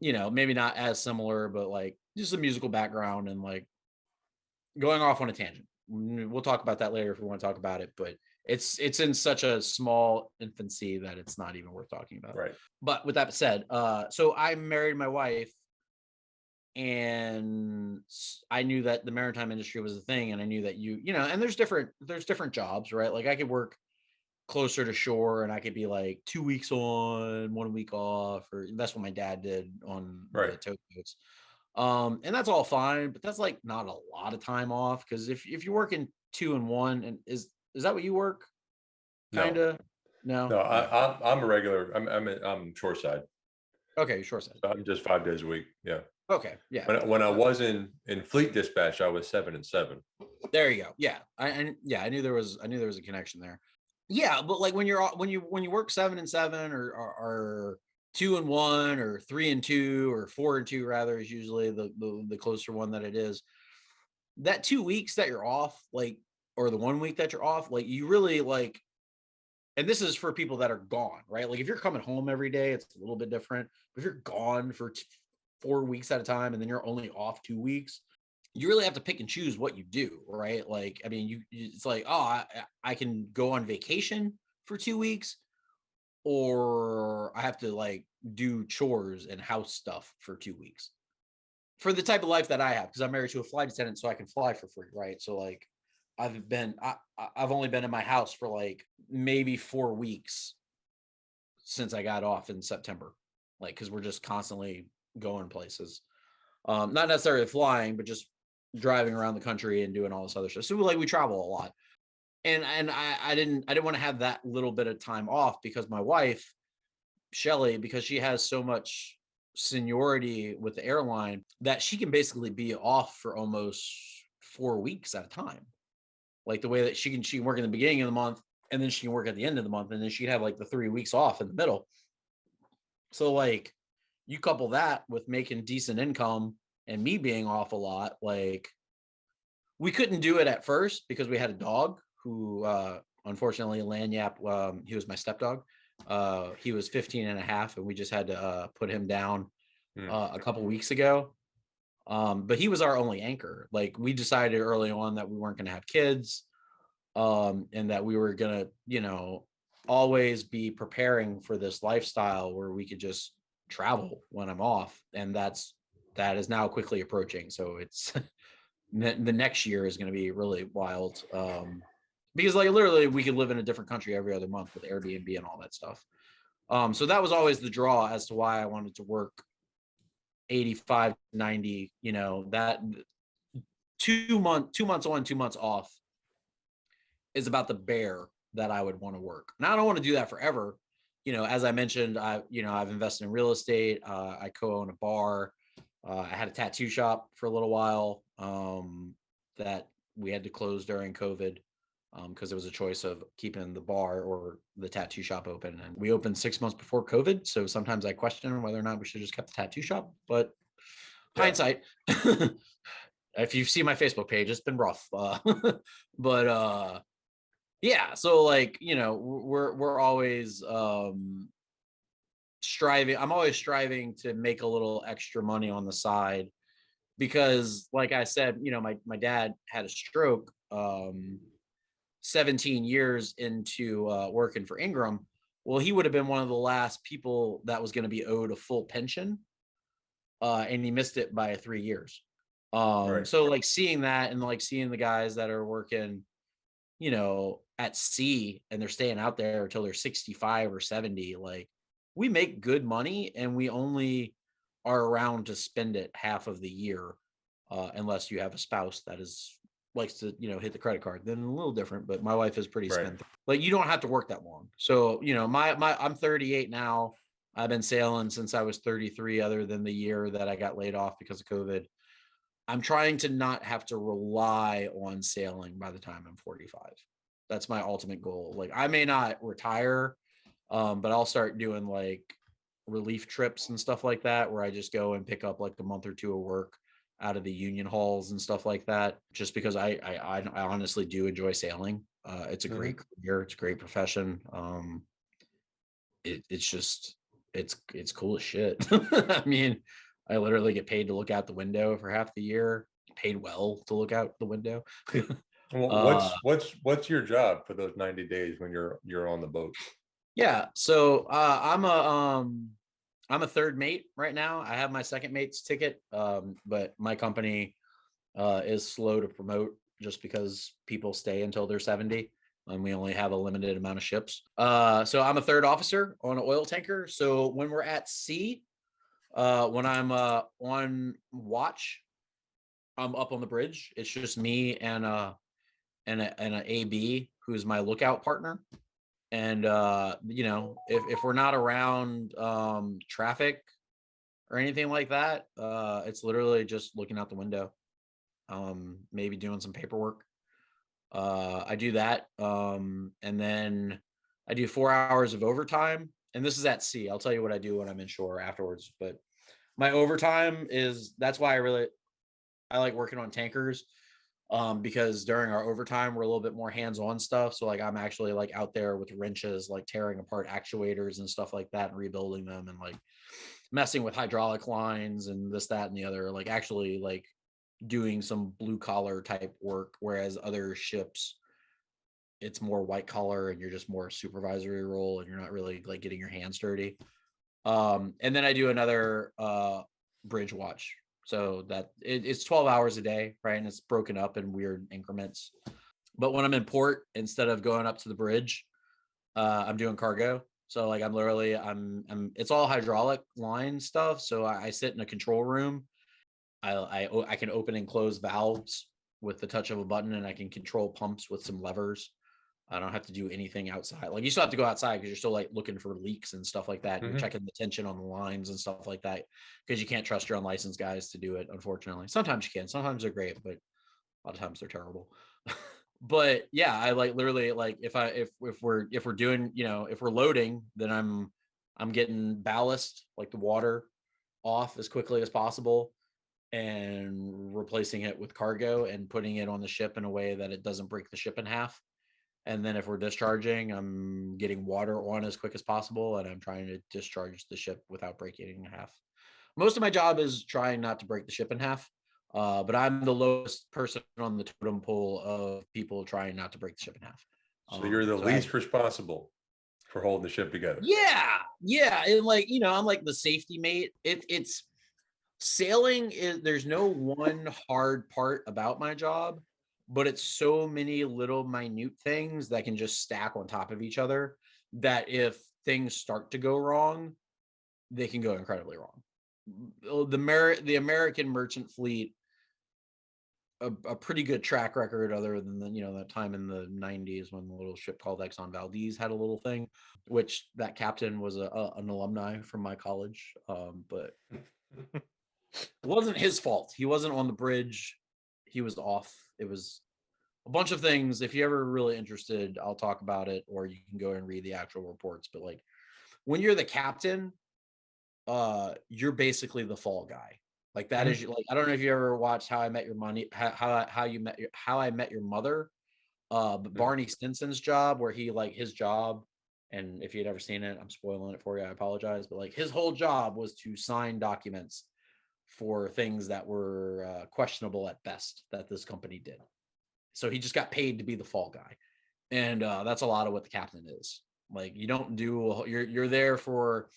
S2: maybe not as similar, but like just a musical background and like going off on a tangent. We'll talk about that later if we want to talk about it, but it's in such a small infancy that it's not even worth talking about.
S1: Right.
S2: But with that said, so I married my wife, and I knew that the maritime industry was a thing, and I knew that and there's different jobs, right? Like I could work closer to shore, and I could be like 2 weeks on, 1 week off, or that's what my dad did on the
S1: Right.
S2: towboats. And that's all fine, but that's like not a lot of time off, because if you're working 2 and 1, and is that what you work? Kind
S1: No.
S2: of. No.
S1: No.
S2: Oh,
S1: I'm a regular. I'm shoreside.
S2: okay, sure said.
S1: So I'm just 5 days a week. Yeah.
S2: Okay, yeah.
S1: When I was in fleet dispatch, I was 7 and 7.
S2: There you go. Yeah, I knew there was a connection there. Yeah, but like when you work 7 and 7, or 2 and 1, or 3 and 2, or 4 and 2 rather, is usually the closer one that it is. That 2 weeks that you're off, like, or the 1 week that you're off, like you really like, and this is for people that are gone, right? Like if you're coming home every day, it's a little bit different. But if you're gone for 4 weeks at a time, and then you're only off 2 weeks, you really have to pick and choose what you do, right? Like, I mean, it's like, oh, I can go on vacation for 2 weeks, or I have to like do chores and house stuff for 2 weeks for the type of life that I have, because I'm married to a flight attendant, so I can fly for free, right? So like, I've only been in my house for like maybe 4 weeks since I got off in September, like because we're just constantly going places, not necessarily flying, but just driving around the country and doing all this other stuff. So like we travel a lot, and I didn't want to have that little bit of time off, because my wife Shelly, because she has so much seniority with the airline, that she can basically be off for almost 4 weeks at a time. Like the way that she can work in the beginning of the month, and then she can work at the end of the month, and then she'd have like the 3 weeks off in the middle. So like you couple that with making decent income and me being off a lot, like we couldn't do it at first because we had a dog who unfortunately Lanyap, he was my stepdog. He was 15 and a half, and we just had to put him down
S1: Hmm.
S2: a couple weeks ago. But he was our only anchor. Like we decided early on that we weren't going to have kids, and that we were going to, always be preparing for this lifestyle where we could just travel when I'm off. And that is now quickly approaching. So it's the next year is going to be really wild. Because like literally we could live in a different country every other month with Airbnb and all that stuff. So that was always the draw as to why I wanted to work 85, 90, that 2 months on, 2 months off is about the bear that I would want to work. Now I don't want to do that forever. As I mentioned, I've invested in real estate. I co-own a bar. I had a tattoo shop for a little while, that we had to close during COVID. because it was a choice of keeping the bar or the tattoo shop open. And we opened 6 months before COVID. So sometimes I question whether or not we should just kept the tattoo shop, but
S1: Yeah.
S2: hindsight. If you see my Facebook page, it's been rough. But yeah, so like, we're always striving. I'm always striving to make a little extra money on the side because like I said, my dad had a stroke 17 years into working for Ingram. Well, he would have been one of the last people that was going to be owed a full pension, and he missed it by 3 years.
S1: Right.
S2: So like seeing that and like seeing the guys that are working, at sea and they're staying out there until they're 65 or 70, like we make good money and we only are around to spend it half of the year, unless you have a spouse that is likes to hit the credit card, then a little different. But my wife is pretty
S1: Right.
S2: spend. Like you don't have to work that long. So my I'm 38 now. I've been sailing since I was 33, other than the year that I got laid off because of COVID. I'm trying to not have to rely on sailing by the time I'm 45. That's my ultimate goal. Like I may not retire, but I'll start doing like relief trips and stuff like that, where I just go and pick up like a month or two of work out of the union halls and stuff like that. Just because I honestly do enjoy sailing. It's a great career. It's a great profession. It's just it's cool as shit. I mean, I literally get paid to look out the window for half the year. Paid well to look out the window.
S1: Well,
S2: uh,
S1: what's your job for those 90 days when you're on the boat?
S2: yeah. So I'm a third mate right now. I have my second mate's ticket, but my company is slow to promote just because people stay until they're 70 and we only have a limited amount of ships. So I'm a third officer on an oil tanker. So when we're at sea, when I'm on watch, I'm up on the bridge. It's just me and a AB who's my lookout partner. And if we're not around traffic or anything like that, it's literally just looking out the window, maybe doing some paperwork. I do that, and then I do 4 hours of overtime, and this is at sea. I'll tell you what I do when I'm in shore afterwards. But my overtime is that's why I like working on tankers, because during our overtime we're a little bit more hands-on stuff. So like I'm actually like out there with wrenches, like tearing apart actuators and stuff like that and rebuilding them, and like messing with hydraulic lines and this, that, and the other, like actually like doing some blue collar type work. Whereas other ships, it's more white collar and you're just more supervisory role and you're not really like getting your hands dirty. And then I do another bridge watch. So it's 12 hours a day, right? And it's broken up in weird increments. But when I'm in port, instead of going up to the bridge, I'm doing cargo. So like I'm it's all hydraulic line stuff. So I sit in a control room. I can open and close valves with the touch of a button, and I can control pumps with some levers. I don't have to do anything outside. Like you still have to go outside because you're still like looking for leaks and stuff like that. And you're checking the tension on the lines and stuff like that because you can't trust your unlicensed guys to do it. Unfortunately, sometimes you can. Sometimes they're great, but a lot of times they're terrible. But yeah, I like literally like if we're doing, if we're loading, then I'm getting ballast, like the water, off as quickly as possible and replacing it with cargo and putting it on the ship in a way that it doesn't break the ship in half. And then if we're discharging, I'm getting water on as quick as possible, and I'm trying to discharge the ship without breaking it in half. Most of my job is trying not to break the ship in half, but I'm the lowest person on the totem pole of people trying not to break the ship in half.
S1: So you're the
S2: So I have,
S1: least responsible for holding the ship together.
S2: yeah, and like I'm like the safety mate. It's sailing is there's no one hard part about my job, but it's so many little minute things that can just stack on top of each other that if things start to go wrong, they can go incredibly wrong. The American merchant fleet, a pretty good track record, other than that time in the 90s when the little ship called Exxon Valdez had a little thing, which that captain was an alumni from my college, but it wasn't his fault. He wasn't on the bridge. He was off. It was a bunch of things. If you're ever really interested, I'll talk about it, or you can go and read the actual reports. But like when you're the captain, you're basically the fall guy. Like that
S1: Hmm.
S2: is like, I don't know if you ever watched How I Met Your Money, How I Met Your Mother. But
S1: Hmm.
S2: Barney Stinson's job, where he like his job, and if you'd ever seen it, I'm spoiling it for you. I apologize, but like his whole job was to sign documents for things that were questionable at best that this company did. So he just got paid to be the fall guy, and that's a lot of what the captain is. Like you don't do you're there for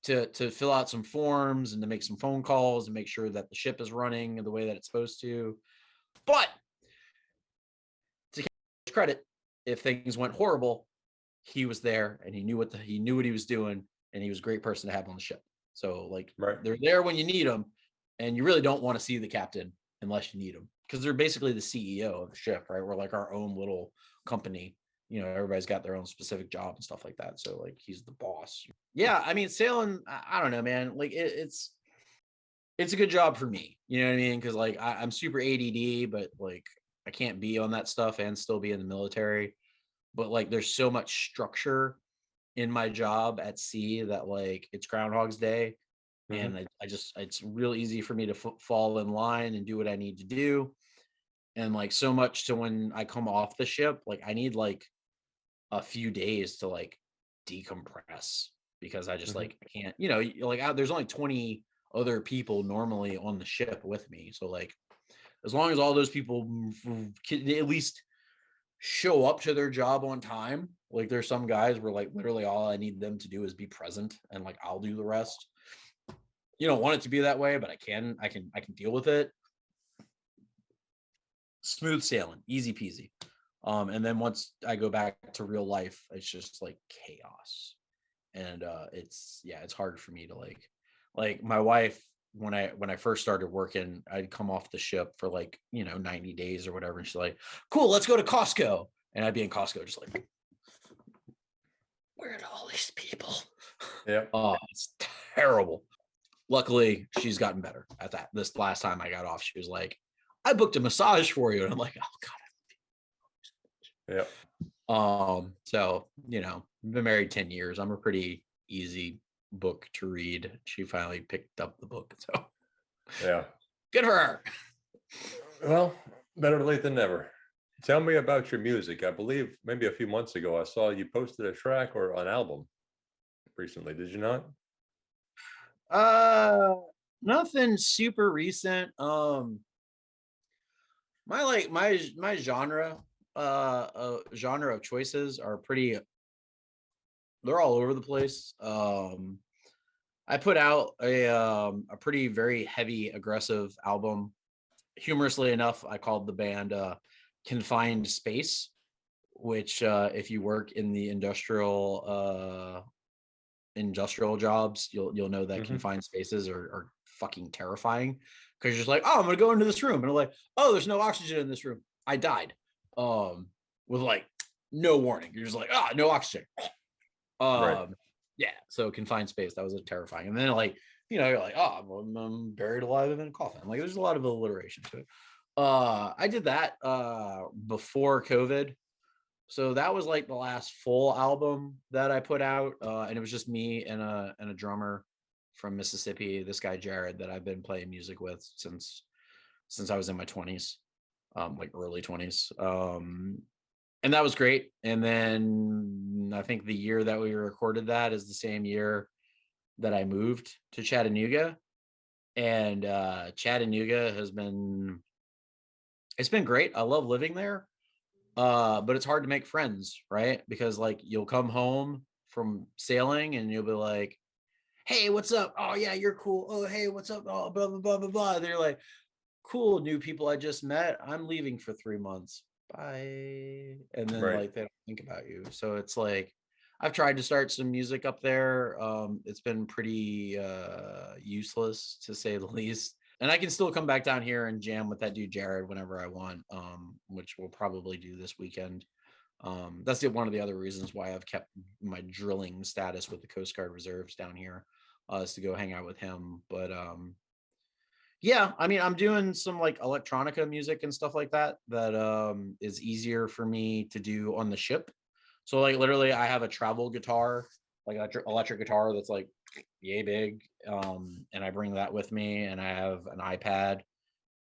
S2: to fill out some forms and to make some phone calls and make sure that the ship is running the way that it's supposed to. But to his credit, if things went horrible, he was there and he knew what he was doing, and he was a great person to have on the ship. So like
S1: Right.
S2: they're there when you need them, and you really don't want to see the captain unless you need them, because they're basically the CEO of the ship, right? We're like our own little company. Everybody's got their own specific job and stuff like that. So like he's the boss. Yeah, I mean sailing. I don't know, man. Like it's a good job for me. You know what I mean? Because like I'm super ADD, but like I can't be on that stuff and still be in the military. But like there's so much structure in my job at sea that like it's Groundhog's Day,
S1: Hmm.
S2: and I just it's real easy for me to fall in line and do what I need to do. And like so much to when I come off the ship, like I need like a few days to like decompress, because I just
S1: Hmm.
S2: like I can't, there's only 20 other people normally on the ship with me. So like as long as all those people can at least show up to their job on time. Like there's some guys where like literally all I need them to do is be present, and like I'll do the rest. You don't want it to be that way, but I can deal with it. Smooth sailing, easy peasy. And then once I go back to real life, it's just like chaos. And it's hard for me to like my wife, when I first started working, I'd come off the ship for like 90 days or whatever, and she's like, cool, let's go to Costco. And I'd be in Costco just like, where are all these people?
S1: Yeah.
S2: Oh, it's terrible. Luckily, she's gotten better at that. This last time I got off, she was like, I booked a massage for you. And I'm like, oh
S1: Yeah.
S2: God. So, I've been married 10 years. I'm a pretty easy book to read. She finally picked up the book. So
S1: Yeah.
S2: good for her.
S1: Well, better late than never. Tell me about your music. I believe maybe a few months ago I saw you posted a track or an album recently. Did you not?
S2: Uh Nothing super recent. My genre of choices are pretty, they're all over the place. I put out a pretty very heavy aggressive album. Humorously enough, I called the band Confined Space, which if you work in the industrial jobs, you'll know that
S1: Hmm.
S2: confined spaces are fucking terrifying, because you're just like, oh, I'm gonna go into this room, and I'm like, oh, there's no oxygen in this room. I died. With like no warning. You're just like, ah, oh, no oxygen.
S1: Right.
S2: Um, yeah, so confined space, that was a terrifying. And then like, you're like, oh, I'm buried alive in a coffin. Like there's a lot of alliteration to it. I did that before COVID. So that was like the last full album that I put out. And it was just me and a drummer from Mississippi, this guy Jared, that I've been playing music with since I was in my 20s, like early 20s. And that was great. And then I think the year that we recorded that is the same year that I moved to Chattanooga. And Chattanooga it's been great. I love living there. But it's hard to make friends, right? Because like you'll come home from sailing and you'll be like, hey, what's up? Oh yeah, you're cool. Oh, hey, what's up? Oh, blah blah blah blah blah. They're like, cool, new people I just met. I'm leaving for 3 months. Bye. And then
S1: Right.
S2: like they don't think about you. So it's like I've tried to start some music up there. It's been pretty useless to say the least. And I can still come back down here and jam with that dude Jared whenever I want, which we'll probably do this weekend. That's one of the other reasons why I've kept my drilling status with the Coast Guard Reserves down here, is to go hang out with him. But Yeah, I mean, I'm doing some like electronica music and stuff like that that is easier for me to do on the ship. So like literally I have a travel guitar, like electric guitar that's like yay big. And I bring that with me, and I have an iPad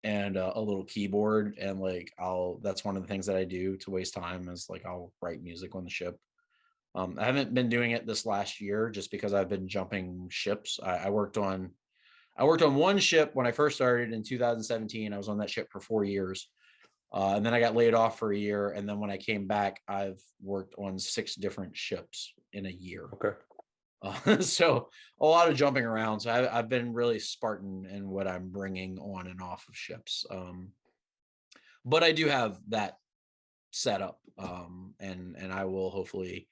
S2: and a little keyboard, and like I'll that's one of the things that I do to waste time is like I'll write music on the ship. I haven't been doing it this last year just because I've been jumping ships. I worked on one ship when I first started in 2017. I was on that ship for 4 years. And then I got laid off for a year. And then when I came back, I've worked on 6 different ships in a year.
S1: Okay.
S2: So a lot of jumping around. So I've been really Spartan in what I'm bringing on and off of ships. But I do have that set up. And I will hopefully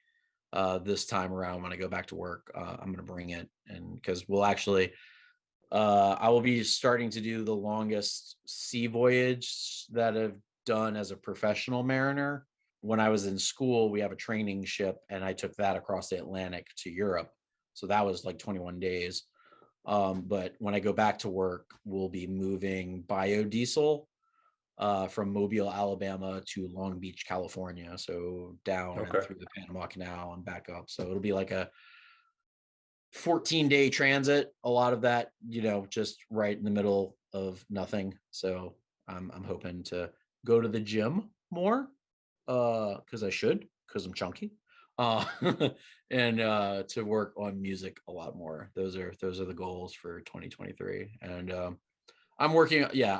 S2: this time around when I go back to work, I'm going to bring it, and because we'll actually I will be starting to do the longest sea voyage that I've done as a professional mariner. When I was in school, we have a training ship, and I took that across the Atlantic to Europe. So that was like 21 days. But when I go back to work, we'll be moving biodiesel from Mobile, Alabama to Long Beach, California. So down and
S1: Okay.
S2: through the Panama Canal and back up. So it'll be like a 14-day transit, a lot of that, just right in the middle of nothing. So I'm hoping to go to the gym more, because I should, because I'm chunky, uh and to work on music a lot more. Those are the goals for 2023. And I'm working, yeah,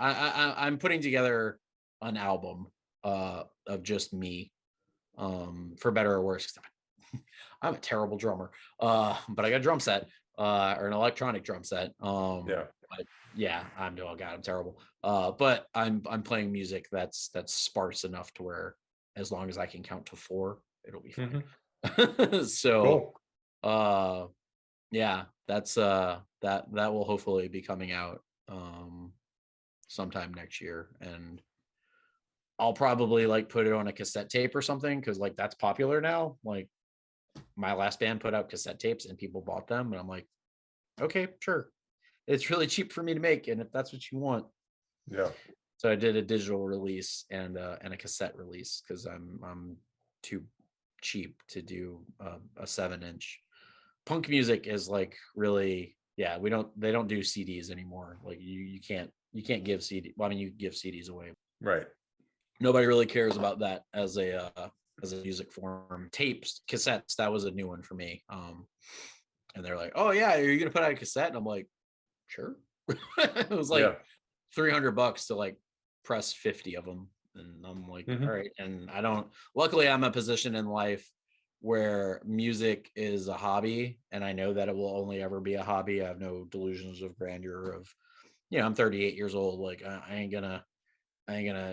S2: I'm putting together an album of just me, for better or worse. I'm a terrible drummer, but I got a drum set, or an electronic drum set.
S1: Yeah.
S2: But yeah, oh god, I'm terrible. But I'm playing music that's sparse enough to where as long as I can count to 4, it'll be fine.
S1: Hmm.
S2: So,
S1: Cool.
S2: uh, yeah, that will hopefully be coming out sometime next year, and I'll probably like put it on a cassette tape or something, because like that's popular now. Like my last band put out cassette tapes and people bought them, and I'm like, okay, sure, it's really cheap for me to make, and if that's what you want.
S1: Yeah.
S2: So I did a digital release and a cassette release, because I'm too cheap to do a 7-inch. Punk music is like really, yeah, they don't do CDs anymore. Like you can't give CD, well, I mean, you give CDs away.
S1: Right.
S2: Nobody really cares about that as a music form. Tapes, cassettes, that was a new one for me. And they're like, oh yeah, are you gonna put out a cassette? And I'm like, sure. It was
S1: Yeah.
S2: like $300 to like press 50 of them. And I'm like, all
S1: Hmm.
S2: right. And luckily I'm in a position in life where music is a hobby, and I know that it will only ever be a hobby. I have no delusions of grandeur of, I'm 38 years old. Like I ain't gonna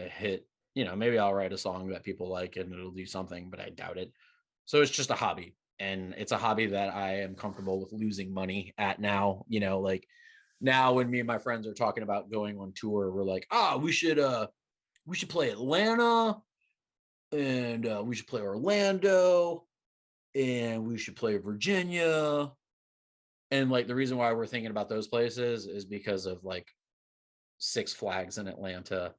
S2: hit, maybe I'll write a song that people like and it'll do something, but I doubt it. So it's just a hobby. And it's a hobby that I am comfortable with losing money at now. Like now when me and my friends are talking about going on tour, we're like, we should play Atlanta, and we should play Orlando, and we should play Virginia. And like the reason why we're thinking about those places is because of like Six Flags in Atlanta,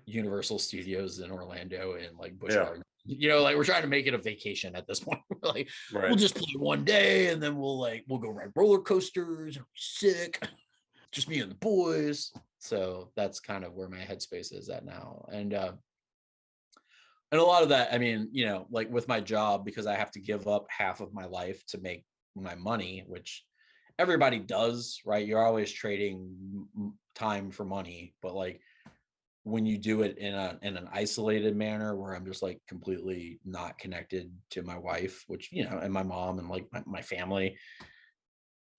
S2: Universal Studios in Orlando, and like Busch
S1: Yeah.
S2: Gardens. Like we're trying to make it a vacation at this point. Like we'll
S1: Right.
S2: just play one day, and then we'll go ride roller coasters. It'll be sick. Just me and the boys. So that's kind of where my headspace is at now. And a lot of that, I mean, like with my job, because I have to give up half of my life to make my money, which everybody does, right? You're always trading time for money, but like when you do it in an isolated manner where I'm just like completely not connected to my wife, which, and my mom and like my family,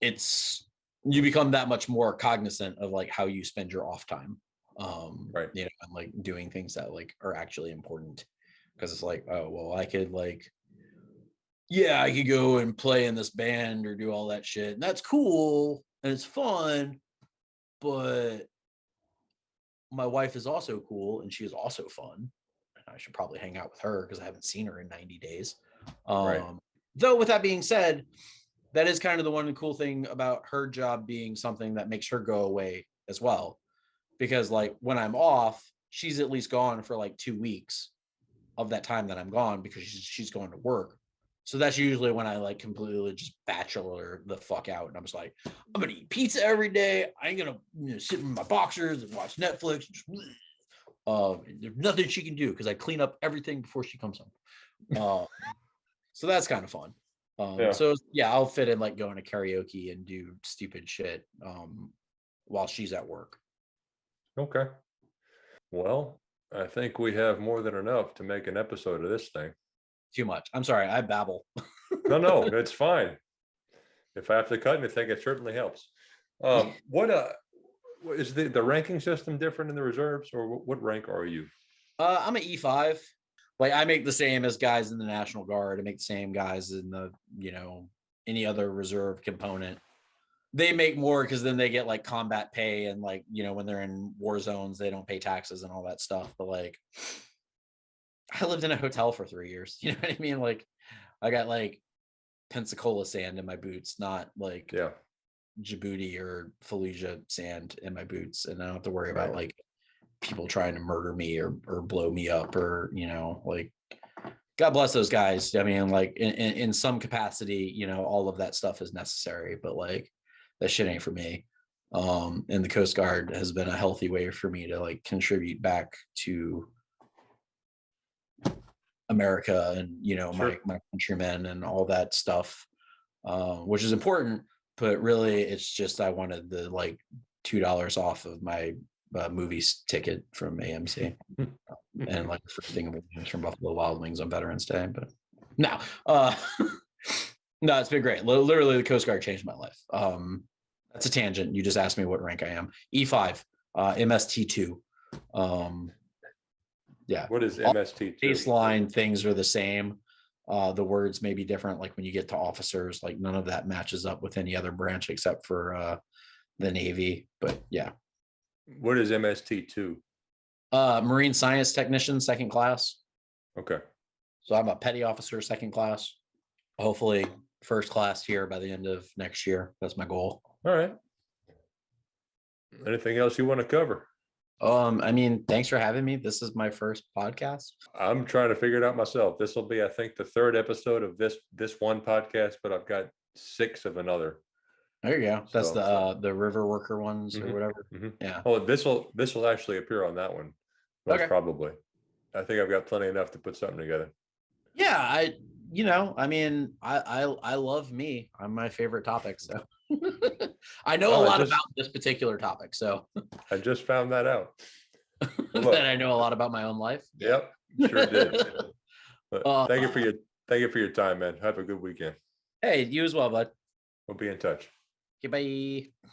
S2: it's you become that much more cognizant of like how you spend your off time.
S1: Right.
S2: And like doing things that like are actually important. Because it's like, oh well, I could like, yeah, I could go and play in this band or do all that shit. And that's cool and it's fun, but my wife is also cool and she is also fun. I should probably hang out with her because I haven't seen her in 90 days.
S1: Right.
S2: Though with that being said, that is kind of the one cool thing about her job being something that makes her go away as well, because like when I'm off, she's at least gone for like 2 weeks of that time that I'm gone because she's going to work. So that's usually when I like completely just bachelor the fuck out, and I'm just like, I'm gonna eat pizza every day. I ain't gonna sit in my boxers and watch Netflix. There's nothing she can do because I clean up everything before she comes home. So that's kind of fun.
S1: Yeah.
S2: So yeah, I'll fit in like going to karaoke and do stupid shit while she's at work.
S1: Okay. Well, I think we have more than enough to make an episode of this thing.
S2: Too much. I'm sorry, I babble.
S1: No, it's fine. If I have to cut anything, it certainly helps. What is the ranking system different in the reserves, or what rank are you?
S2: I'm an E5. Like I make the same as guys in the National Guard. I make the same guys in the, any other reserve component. They make more because then they get like combat pay, and like, when they're in war zones, they don't pay taxes and all that stuff. But like, I lived in a hotel for 3 years. You know what I mean? Like, I got like Pensacola sand in my boots, not like Djibouti or Fallujah sand in my boots, and I don't have to worry about like people trying to murder me or blow me up, or like, God bless those guys. I mean, like in some capacity, all of that stuff is necessary, but like that shit ain't for me. And the Coast Guard has been a healthy way for me to like contribute back to America and my countrymen and all that stuff, which is important. But really, it's just I wanted the like $2 off of my movies ticket from AMC and like free thing of wings from Buffalo Wild Wings on Veterans Day. But no, no, it's been great. Literally, the Coast Guard changed my life. That's a tangent. You just asked me what rank I am. E5, MST2. Yeah.
S1: What is MST2?
S2: Baseline things are the same. The words may be different. Like when you get to officers, like none of that matches up with any other branch except for the Navy. But yeah.
S1: What is MST2?
S2: Marine Science Technician, 2nd class.
S1: Okay.
S2: So I'm a petty officer, 2nd class. Hopefully 1st class here by the end of next year. That's my goal.
S1: All right. Anything else you want to cover?
S2: I mean, thanks for having me. This is my first podcast.
S1: I'm trying to figure it out myself. This will be, I think, the 3rd episode of this one podcast, but I've got 6 of another.
S2: There you go. That's the river worker ones or whatever. Yeah.
S1: Oh, this will actually appear on that one. Most probably. I think I've got plenty enough to put something together.
S2: Yeah, I mean, I love me. I'm my favorite topic. So I know a lot about this particular topic. So
S1: I just found that out.
S2: That I know a lot about my own life.
S1: Yep, sure did. Thank you for your time, man. Have a good weekend.
S2: Hey, you as well, bud.
S1: We'll be in touch.
S2: Okay, bye.